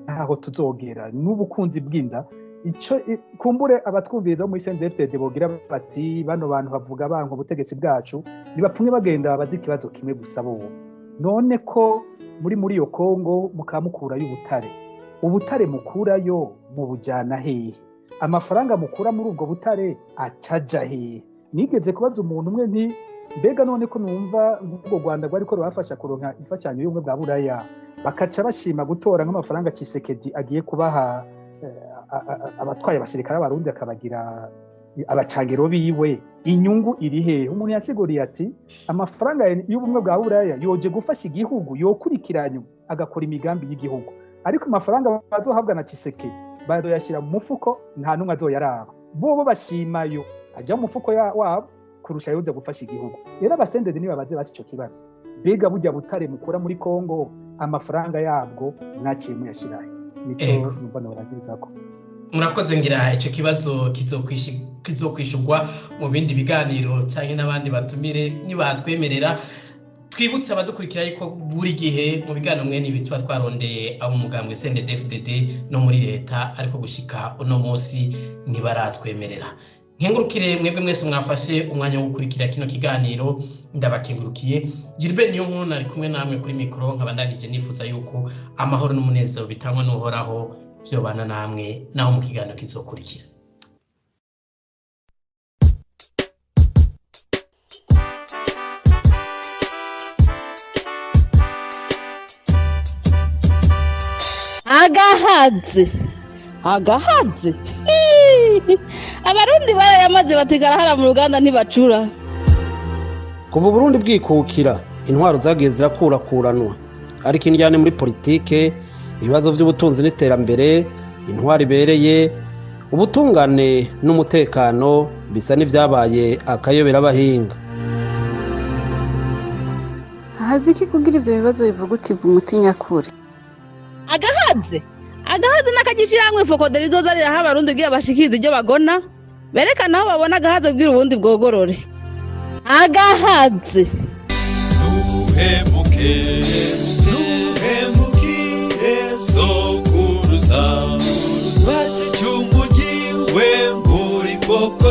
ntaho tuzogera. N'ubukunzi bw'inda ico kumbure abatwumviriza muri CNDD-FDD bogira bati bano bantu bavuga banko ubutegetsi bwacu nibapfumwe bagenda bazi ikibazo kimwe gusa bo. None ko muri iyo Kongo mukamukura y'ubutare mukurayo mu bujyana hehe? Amafaranga mukura muri ubwo butare acaja hehe? Nigeze kubaza umuntu umwe nti mbega none ko numva ubwo Rwanda rwari ko rubafasha kuronka imfashanyo y'ubumwe bwa Buraya, bakaca bashima gutora nk'amafaranga Tshisekedi agiye kubaha abatwaye abasirikare b'Abarundi akabagira abacangero biwe, inyungu iri hehe? Umuntu yasiguriye ati amafaranga y'ubumwe bwa Buraya yoje gufasha igihugu, yokurikiranywa agakora imigambi y'igihugu, ariko amafaranga bazohabwa na Tshisekedi bazoyashyira mu mufuko, nta numwe azoyaraba. Bobo bashimayo ajya mu mufuko wabo kurusha yoza gufasha igihugu. Rero abasendede nibabaze basi ico kibazo, mbega burya butare mukura muri Kongo amafaranga yabwo mwaciye muyashirahe? Nico numva norangirizako. murakoze ngira icyo kibazo kizokwishurwa mu bindi biganiro cyangwa n'abandi batumire nibatwemerera. Twibutse abadukurikira yuko buri gihe mu biganiro mwene ibi tuba twarondeye abo mugambwe CNDD-FDD no muri leta, ariko gushika uno munsi ntibaratwemerera. Nkengurukire mwebwe mwese mwafashe umwanya wo gukurikira kino kiganiro, ndabakengurukiye. Gilbert Niyonkuru nari kumwe namwe kuri mikoro, nkaba ndagije nifuza yuko amahoro n'umunezero bitangwa n'uhoraho vyobana namwe naho mu kiganiro kizokurikira. Agahaze abarundi barayamaze batigara hara mu ruganda ntibacura. Kuva Burundi bwikukira intwaro zagiye zirakurakuranwa, ariko indyane muri politike, ibibazo by'ubutunzi n'iterambere, intwaro ibereye, ubutungane n'umutekano bisa n'ivyabaye akayobera abahinga. hazi iki kugira ivyo bibazo bivuga uti umuti nyakuri? Agahaze n'akagishiramwe fokodera izoza riraha abarundi kugira bashikize ibyo bagona, berekana aho babona agahaze kugira ubundi bwogorore. Nuhemukire sokuruza bati cyumugi we muri foko